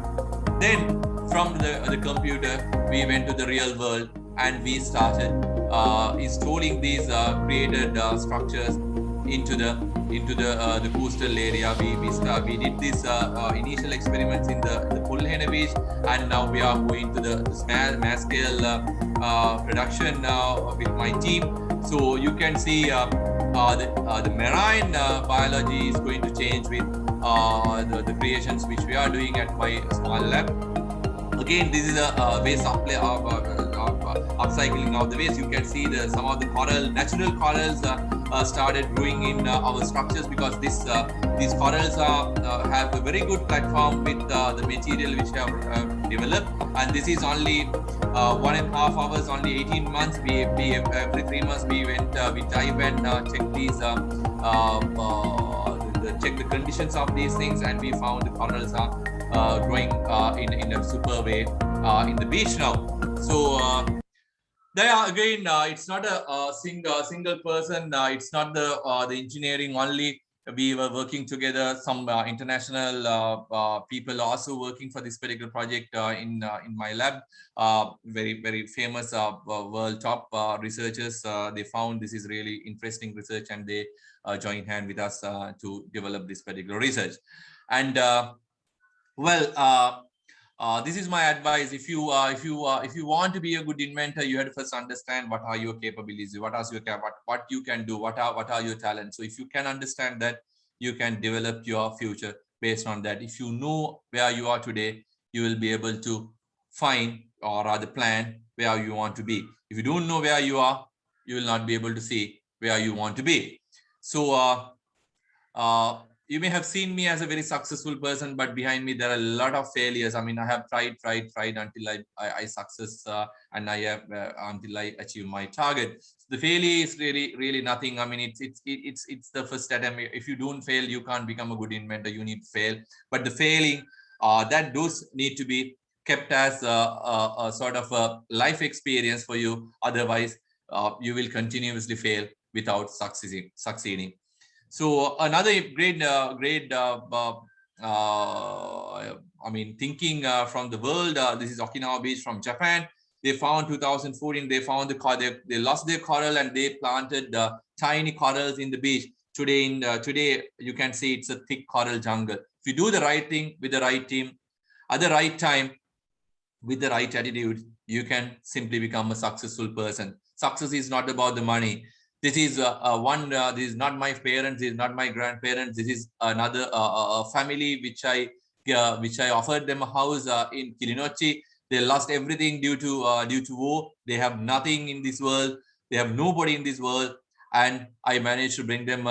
then from the computer, we went to the real world, and we started installing these created structures into the coastal area. We did this initial experiments in the Pulhena beach, and now we are going to the mass scale production with my team. So you can see the marine biology is going to change with the creations which we are doing at my small lab. Again, this is a waste upcycling of the waste. You can see some of the natural corals started growing in our structures, because these corals have a very good platform with the material which we have developed. And this is only 1.5 hours, only 18 months. We every 3 months we dive and check these check the conditions of these things, and we found the corals are growing in a super way in the beach now. So there again, it's not a single person. It's not the engineering only. we were working together. Some international people also working for this particular project in my lab. Very famous world top researchers. They found this is really interesting research, and they joined hand with us to develop this particular research. And this is my advice. If you want to be a good inventor, you have to first understand what are your capabilities, what you can do, what are your talents. So if you can understand that, you can develop your future based on that. If you know where you are today, you will be able to find, or rather plan, where you want to be. If you don't know where you are, you will not be able to see where you want to be. So you may have seen me as a very successful person, but behind me there are a lot of failures. I mean, I have tried until I success and I have until I achieve my target. So the failure is really nothing. I mean, it's the first attempt. If you don't fail, you can't become a good inventor. You need to fail. But the failing that does need to be kept as a sort of a life experience for you. Otherwise, you will continuously fail without succeeding. So another great, I mean, thinking from the world. This is Okinawa Beach from Japan. They found 2014. They found they lost their coral, and they planted tiny corals in the beach. Today you can see it's a thick coral jungle. If you do the right thing with the right team at the right time with the right attitude, you can simply become a successful person. Success is not about the money. This is this is not my parents, this is not my grandparents. This is another family which I offered them a house in Kilinochi. They lost everything due to war. They have nothing in this world. They have nobody in this world, and I managed to bring them,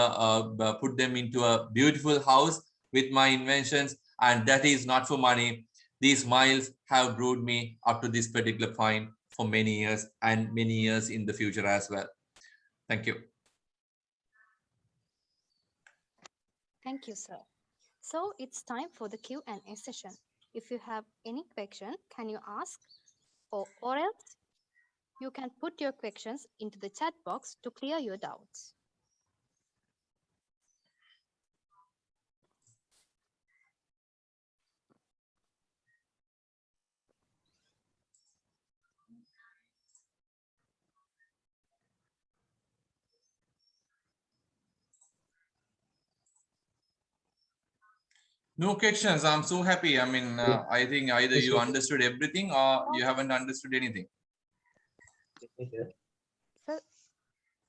put them into a beautiful house with my inventions. And that is not for money. These smiles have brought me up to this particular point for many years, and many years in the future as well. Thank you. Thank you, sir. So it's time for the Q&A session. If you have any question, can you ask, or else you can put your questions into the chat box to clear your doubts. No questions. I'm so happy. I mean, I think either you understood everything or you haven't understood anything. Sir?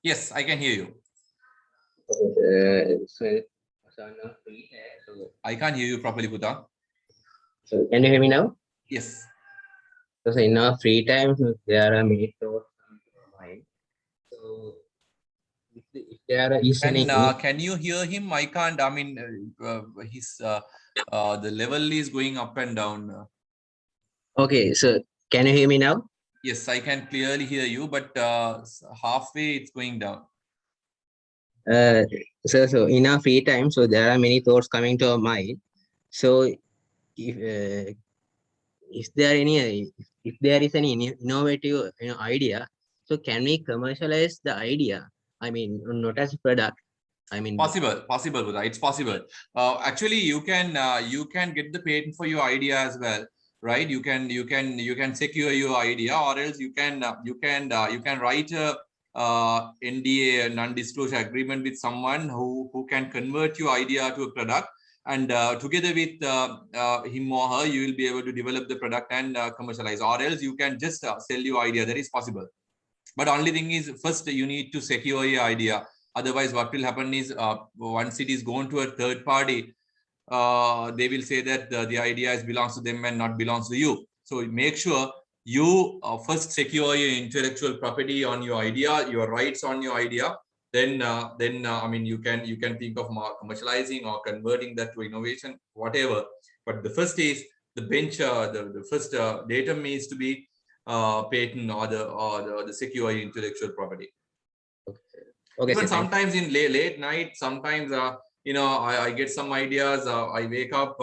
Yes, I can hear you. I can't hear you properly, Buddha. So can you hear me now? Yes. So in our free time, there are many thoughts on your mind. So if there is any... Can you hear him? I can't. I mean, the level is going up and down. Okay, so can you hear me now? Yes, I can clearly hear you, but halfway it's going down. So in our free time, so there are many thoughts coming to our mind. So if there is any innovative idea, so can we commercialize the idea? I mean, not as a product. I mean, possible, Buddha. It's possible. Actually, you can get the patent for your idea as well, right? You can secure your idea, or else you can write a NDA, non-disclosure agreement, with someone who can convert your idea to a product, and together with him or her, you will be able to develop the product and commercialize. Or else you can just sell your idea. That is possible. But only thing is, first you need to secure your idea. Otherwise, what will happen is, once it is gone to a third party, they will say that the idea belongs to them and not belongs to you. So make sure you first secure your intellectual property on your idea, your rights on your idea. Then I mean, you can think of commercializing or converting that to innovation, whatever. But the first is the bench. The first datum needs to be patent or the secure intellectual property. Okay, even sometimes in late night, sometimes I get some ideas. I wake up,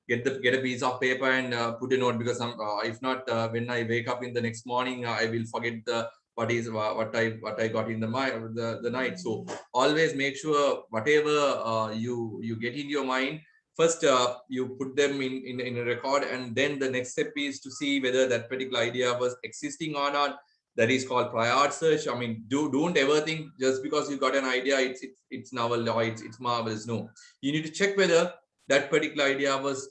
get a piece of paper and put a note, because if not, when I wake up in the next morning, I will forget what I got in the night. So always make sure whatever you get in your mind, first you put them in a record, and then the next step is to see whether that particular idea was existing or not. That is called prior search. I mean, don't ever think just because you got an idea it's novel or it's marvelous. No, you need to check whether that particular idea was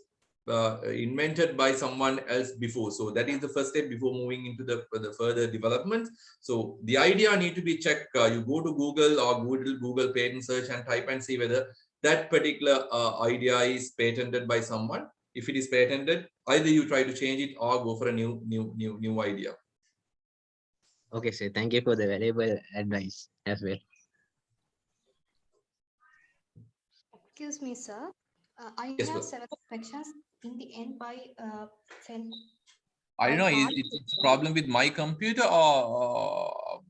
invented by someone else before. So that is the first step before moving into the further development. So the idea need to be checked. You go to Google or Google patent search and type and see whether that particular idea is patented by someone. If it is patented, either you try to change it or go for a new idea. Okay, sir. Thank you for the valuable advice as well. Excuse me, sir. I Yes, have sir. several questions in the end by I don't know. It's a problem with my computer or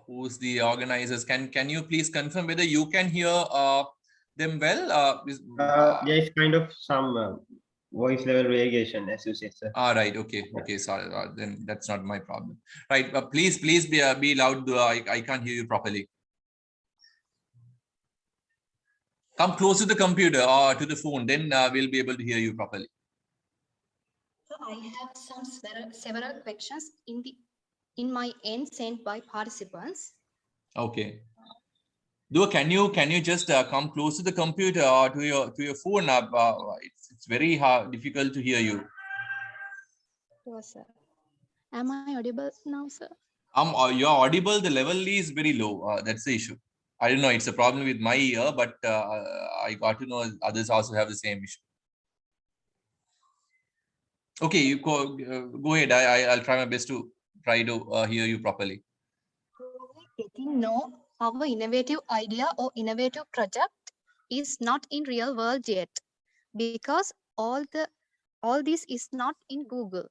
who's the organizers? Can you please confirm whether you can hear them well? There is kind of some voice level variation, as you said, sir. All right. Okay. Okay. Sorry. Then that's not my problem. Right. Please be loud. I can't hear you properly. Come close to the computer or to the phone. Then we'll be able to hear you properly. So I have some several questions in my end sent by participants. Okay. Can you just come close to the computer or to your phone? It's very difficult to hear you. Sure, sir. Am I audible now, sir? You're audible. The level is very low. That's the issue. I don't know. It's a problem with my ear, but I got to know others also have the same issue. Okay, you go ahead. I'll try my best to try to hear you properly. Getting know our innovative idea or innovative project is not in real world yet, because all this is not in Google.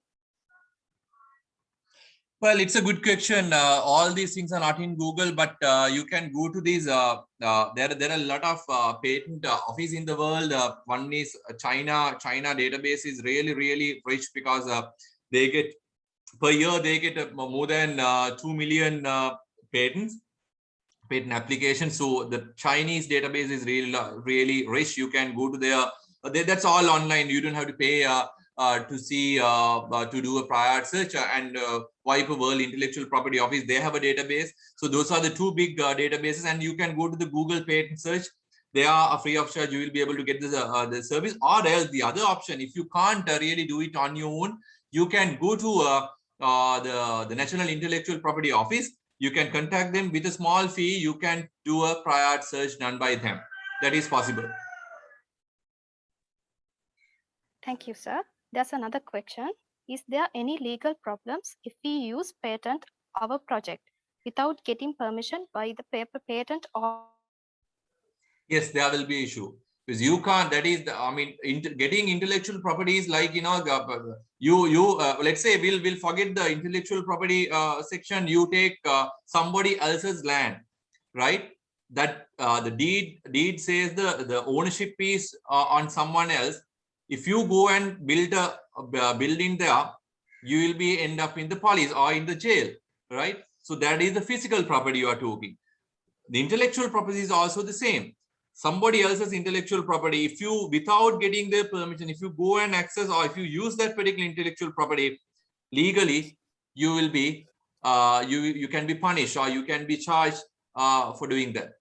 Well, it's a good question. All these things are not in Google, but you can go to these. There are a lot of patent office in the world. One is China. China database is really rich because they get per year they get more than 2 million patent applications. So the Chinese database is really rich. You can go to their. That's all online. You don't have to pay to see to do a prior search and wipe a world intellectual property office. They have a database. So those are the two big databases, and you can go to the Google patent search. They are free of charge. You will be able to get the service. Or else the other option, if you can't really do it on your own, you can go to the National Intellectual Property Office. You can contact them with a small fee. You can do a prior search done by them. That is possible. Thank you, sir. There's another question. Is there any legal problems if we use patent our project without getting permission by the patent or? Yes, there will be issue because you can't. That is, getting intellectual property is like, let's say we'll forget the intellectual property section. You take somebody else's land, right? That the deed says the ownership is on someone else. If you go and build a building there, you will be end up in the police or in the jail, right? So that is the physical property you are talking. The intellectual property is also the same. Somebody else's intellectual property, if you, without getting their permission, if you go and access or if you use that particular intellectual property legally, you will be, you can be punished or you can be charged for doing that.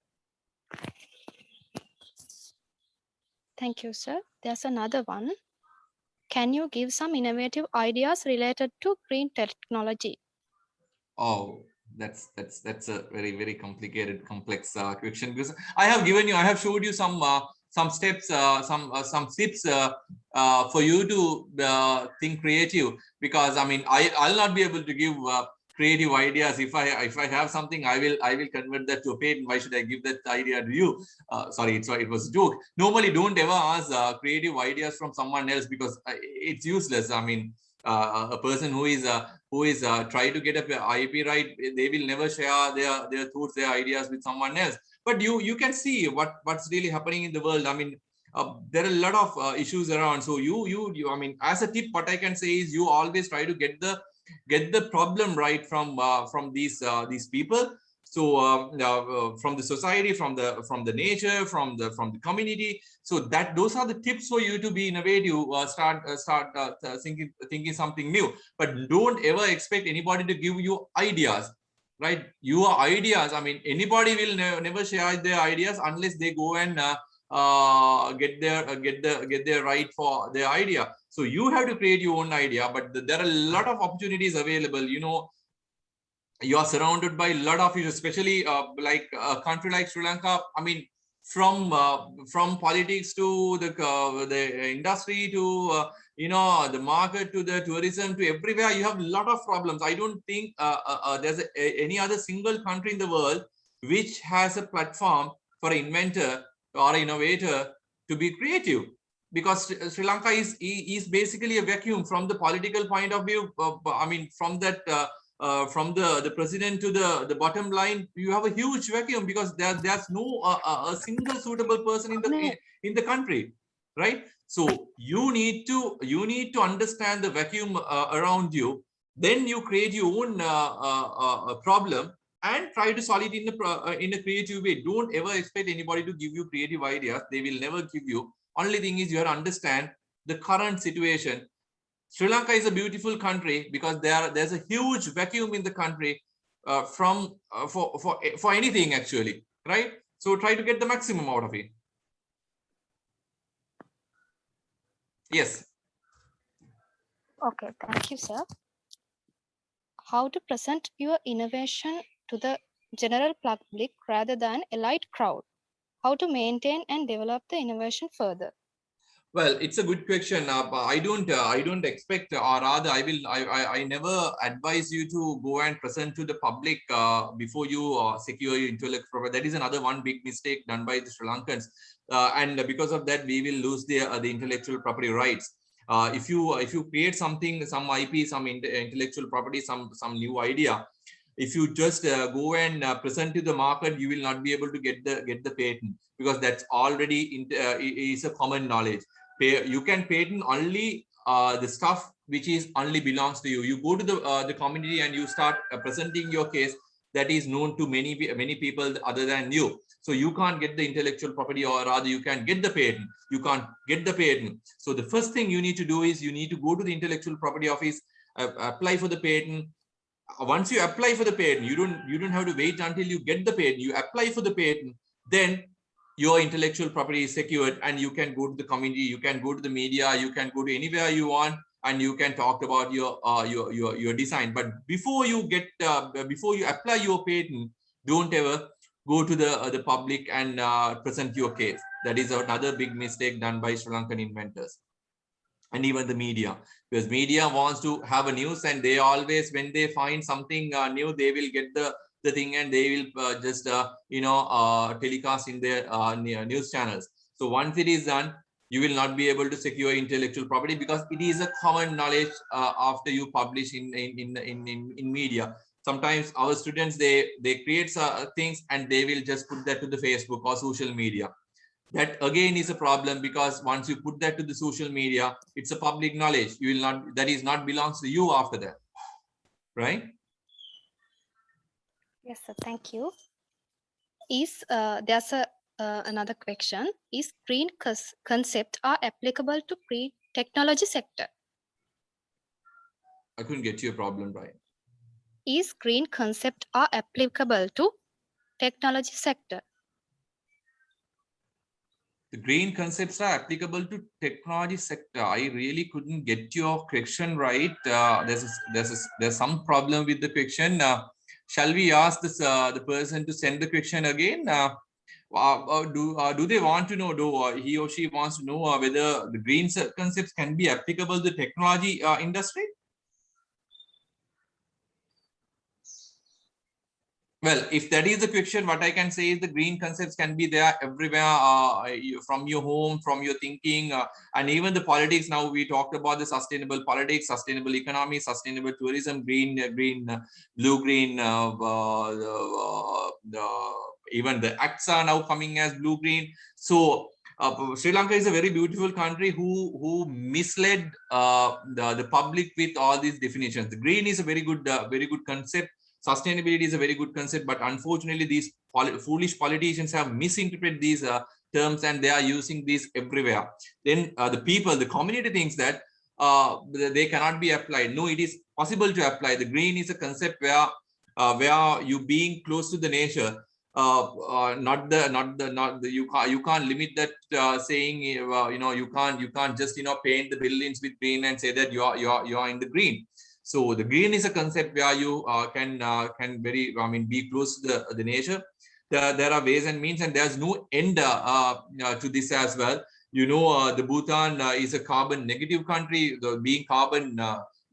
Thank you, sir. There's another one. Can you give some innovative ideas related to green technology? Oh, that's a very complicated, complex question, because I have showed you some steps, some tips for you to think creative, because I'll not be able to give creative ideas. If I have something, I will convert that to a patent. Why should I give that idea to you? Sorry, it was a joke. Normally, don't ever ask creative ideas from someone else, because it's useless. A person who is trying to get a IP right, they will never share their thoughts, their ideas with someone else. But you can see what's really happening in the world. There are a lot of issues around. So you as a tip, what I can say is you always try to get the get the problem right from these people. So from the society, from the nature, from the community. So those are the tips for you to be innovative. Start thinking something new, but don't ever expect anybody to give you ideas. Right, your ideas. I mean, anybody will never share their ideas unless they go and get their right for their idea. So you have to create your own idea. But there are a lot of opportunities available. You know, you are surrounded by a lot of issues, especially like a country like Sri Lanka. I mean, from politics to the industry to you know, the market to the tourism to everywhere, you have a lot of problems. I don't think there's any other single country in the world which has a platform for an inventor or innovator to be creative, because Sri Lanka is basically a vacuum from the political point of view. I mean, from that from the president to the bottom line, you have a huge vacuum, because there's no a single suitable person in the country, right? So you need to understand the vacuum around you. Then you create your own problem and try to solve it in a creative way. Don't ever expect anybody to give you creative ideas. They will never give you. Only thing is, you have to understand the current situation. Sri Lanka is a beautiful country because there's a huge vacuum in the country for anything, actually, right? So try to get the maximum out of it. Yes. Okay, thank you, sir. How to present your innovation to the general public rather than elite crowd? How to maintain and develop the innovation further? Well, it's a good question. I don't expect, or rather, I never advise you to go and present to the public before you secure your intellectual property. That is another one big mistake done by the Sri Lankans, and because of that, we will lose the intellectual property rights. If you create something, some IP, some intellectual property, some new idea, if you just go and present to the market, you will not be able to get the patent, because that's already is a common knowledge. You can patent only the stuff which is only belongs to you. You go to the community and you start presenting your case that is known to many people other than you. So you can't get the intellectual property, or rather you can get the patent. You can't get the patent. So the first thing you need to do is you need to go to the intellectual property office, apply for the patent. Once you apply for the patent, you don't have to wait until you get the patent. You apply for the patent, then your intellectual property is secured, and you can go to the community, you can go to the media, you can go to anywhere you want, and you can talk about your design. But before you apply your patent, don't ever go to the public and present your case. That is another big mistake done by Sri Lankan inventors. And even the media, because media wants to have a news, and they always, when they find something new, they will get the thing, and they will just telecast in their news channels. So once it is done, you will not be able to secure intellectual property, because it is a common knowledge after you publish in media. Sometimes our students, they create things, and they will just put that to the Facebook or social media. That again is a problem, because once you put that to the social media, it's a public knowledge. You will not, that is not belongs to you after that, right? Yes, sir. Thank you. Is there's another question? Is green concept are applicable to technology sector? I couldn't get your problem right. Is green concept are applicable to technology sector? The green concepts are applicable to technology sector. I really couldn't get your question right. There's some problem with the question. Shall we ask this the person to send the question again? Do they want to know? He or she wants to know whether the green concepts can be applicable to the technology industry? Well, if that is the question, what I can say is the green concepts can be there everywhere, from your home, from your thinking, and even the politics. Now we talked about the sustainable politics, sustainable economy, sustainable tourism, green, blue, green. Even the acts are now coming as blue, green. So Sri Lanka is a very beautiful country who misled the public with all these definitions. The green is a very good concept. Sustainability is a very good concept, but unfortunately, these foolish politicians have misinterpreted these terms and they are using these everywhere. Then the community thinks that they cannot be applied. No, it is possible to apply. The green is a concept where you being close to the nature. You can't limit that saying you can't just paint the buildings with green and say that you are in the green. So the green is a concept where you can be close to the nature. There are ways and means, and there's no end to this as well. The Bhutan is a carbon negative country. Being carbon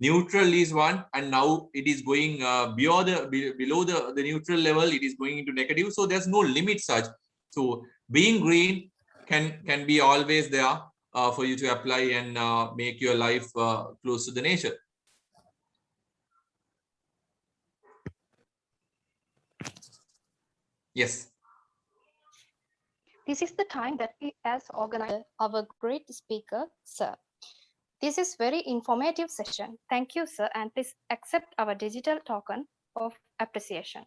neutral is one, and now it is going below the neutral level. It is going into negative. So there's no limit such. So being green can be always there for you to apply and make your life close to the nature. Yes. This is the time that we as organizer our great speaker, sir. This is very informative session. Thank you, sir, and please accept our digital token of appreciation.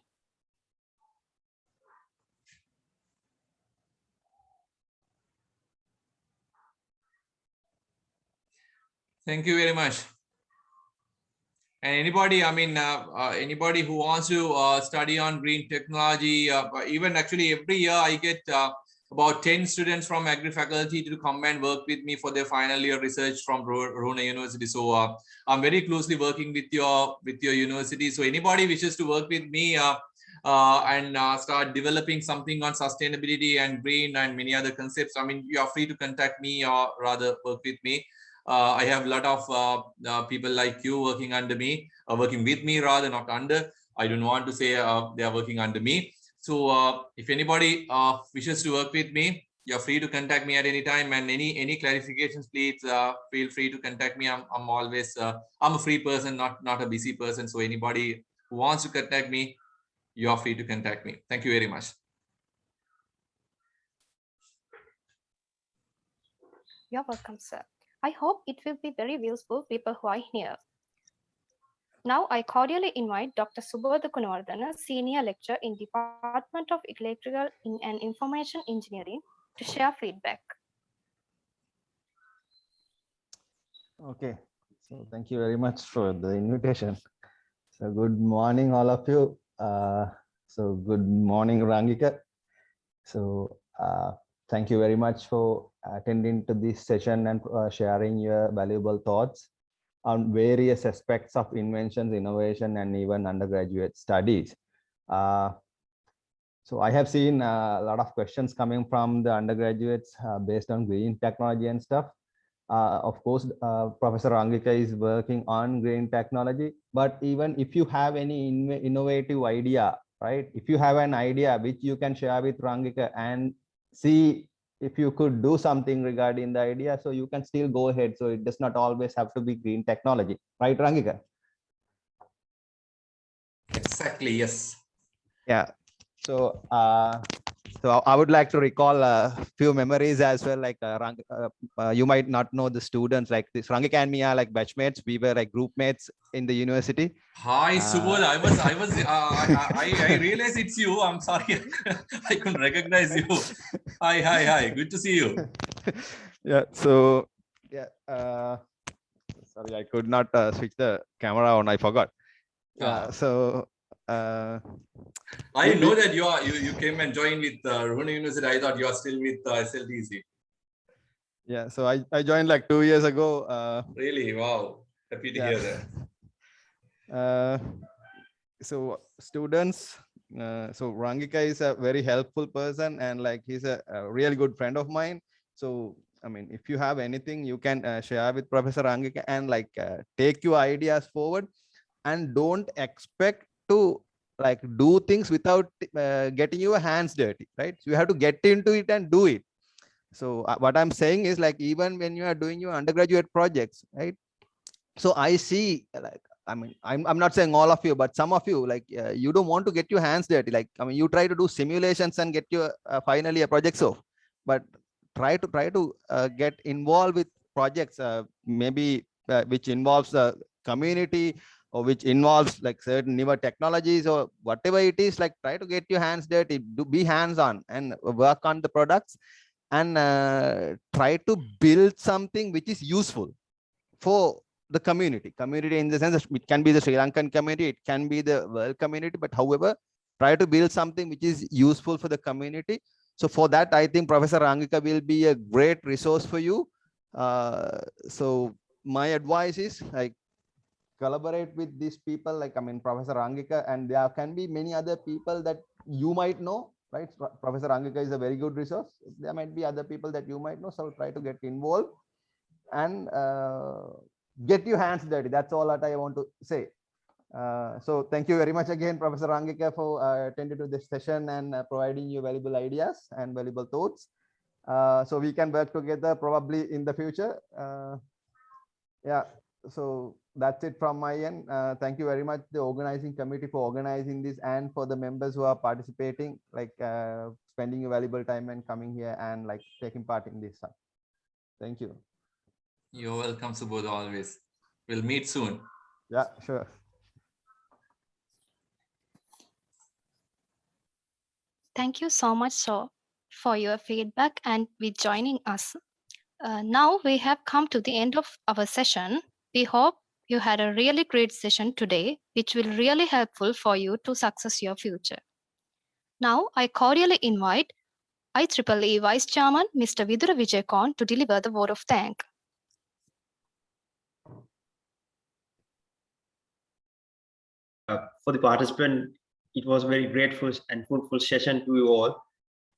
Thank you very much. And anybody, anybody who wants to study on green technology, even actually every year I get about 10 students from agri faculty to come and work with me for their final year research from Ruhuna University. So I'm very closely working with your university. So anybody wishes to work with me and start developing something on sustainability and green and many other concepts, you are free to contact me or rather work with me. I have a lot of people like you working under me, working with me rather, not under. I don't want to say they are working under me. So if anybody wishes to work with me, you're free to contact me at any time, and any clarifications, please feel free to contact me. I'm always I'm a free person, not a busy person. So anybody who wants to contact me, you are free to contact me. Thank you very much. You're welcome, sir. I hope it will be very useful people who are here. Now I cordially invite Dr. Subodha Kunawardana, Senior Lecturer in Department of Electrical and Information Engineering, to share feedback. Okay, so thank you very much for the invitation. So good morning, all of you. So good morning, Rangika. So thank you very much for attending to this session and sharing your valuable thoughts on various aspects of inventions, innovation, and even undergraduate studies. So I have seen a lot of questions coming from the undergraduates based on green technology and stuff. Of course, Professor Rangika is working on green technology, but even if you have any innovative idea, right? If you have an idea which you can share with Rangika and see if you could do something regarding the idea, so you can still go ahead. So it does not always have to be green technology, right, Rangika? Exactly, yes. Yeah. So so I would like to recall a few memories as well. Like you might not know the students like this. Rangika and me are like batchmates. We were like group mates in the university. Hi, Subodha. I realized it's you. I'm sorry, I couldn't recognize you. Hi. Good to see you. Yeah. So yeah. Sorry, I could not switch the camera on. I forgot. Yeah. So. I know that you came and joined with Ruhuna University. I thought you are still with SLTC. Yeah, so I joined like 2 years ago. Really? Wow. Happy to hear that. So students, so Rangika is a very helpful person and like he's a really good friend of mine. So I mean, if you have anything, you can share with Professor Rangika and like take your ideas forward, and don't expect to like do things without getting your hands dirty, right? So you have to get into it and do it. So what I'm saying is like, even when you are doing your undergraduate projects, right? So I see like, I mean, I'm not saying all of you, but some of you like you don't want to get your hands dirty. Like, I mean, you try to do simulations and get your finally a project. So, but try to get involved with projects, maybe which involves the community, or which involves like certain newer technologies, or whatever it is. Like, try to get your hands dirty, be hands-on and work on the products, and try to build something which is useful for the community in the sense that it can be the Sri Lankan community, it can be the world community, but however, try to build something which is useful for the community. So for that, I think Professor Rangika will be a great resource for you. So my advice is, like, collaborate with these people, like, I mean, Professor Rangika, and there can be many other people that you might know, right? Professor Rangika is a very good resource. There might be other people that you might know, so try to get involved and get your hands dirty. That's all that I want to say. So thank you very much again, Professor Rangika, for attending to this session and providing you valuable ideas and valuable thoughts. So we can work together probably in the future. Yeah, so that's it from my end. Thank you very much, the organizing committee, for organizing this, and for the members who are participating, like spending your valuable time and coming here and like taking part in this. Thank you. You're welcome, Subodh, always. We'll meet soon. Yeah, sure. Thank you so much, so for your feedback and with joining us. Now we have come to the end of our session. We hope you had a really great session today, which will really helpful for you to success your future. Now I cordially invite IEEE Vice Chairman, Mr. Vidura Vijayakorn, to deliver the vote of thanks. For the participant, it was very grateful and fruitful session to you all.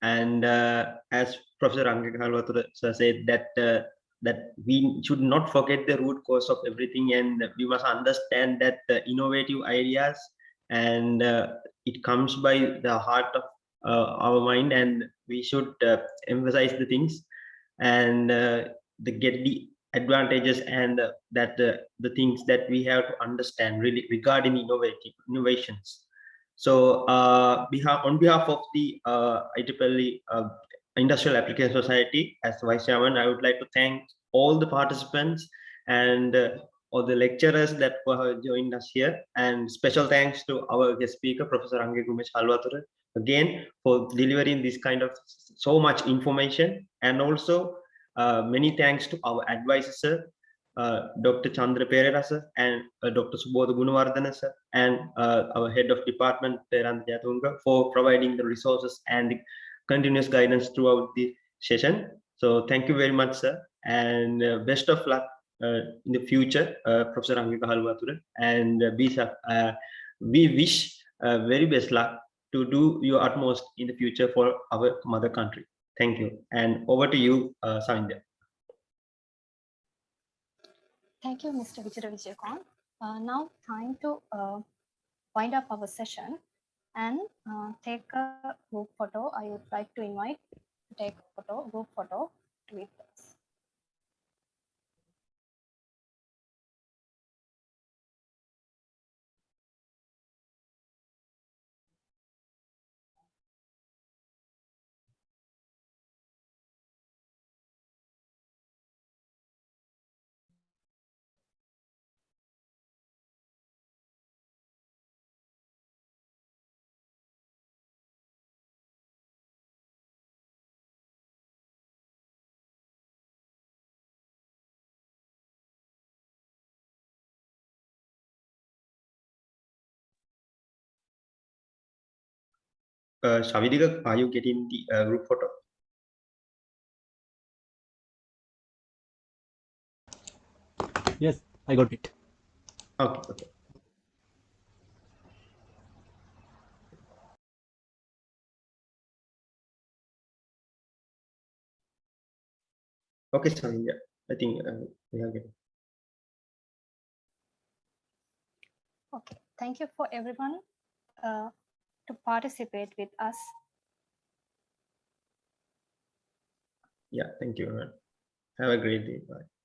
And as Professor Rangika Halwatura said, that we should not forget the root cause of everything, and we must understand that the innovative ideas, and it comes by the heart of our mind, and we should emphasize the things and get the advantages, and that the things that we have to understand really regarding innovations. So on behalf of the IEEE Industrial Application Society, as Vice Chairman, I would like to thank all the participants and all the lecturers that were joined us here, and special thanks to our guest speaker, Professor Angge Gumesh Halwatura, again for delivering this kind of so much information, and also many thanks to our advisors, sir, Dr. Chandra Perera sir, and Dr. Subodha Gunawardana sir, and our head of department, Peranda Jatunga, for providing the resources and the continuous guidance throughout the session. So thank you very much, sir, and best of luck in the future, Professor Angika Halwatura, and we wish very best luck to do your utmost in the future for our mother country. Thank you, and over to you, Savindya. Thank you, Mr. Vidura Vijayakorn. Now time to wind up our session and take a group photo. I would like to invite to take a photo, group photo with us. Shavidika, are you getting the group photo? Yes, I got it. Okay, okay. Okay, Shavidika, I think we have it. Okay, thank you for everyone to participate with us. Yeah, thank you. Have a great day. Bye.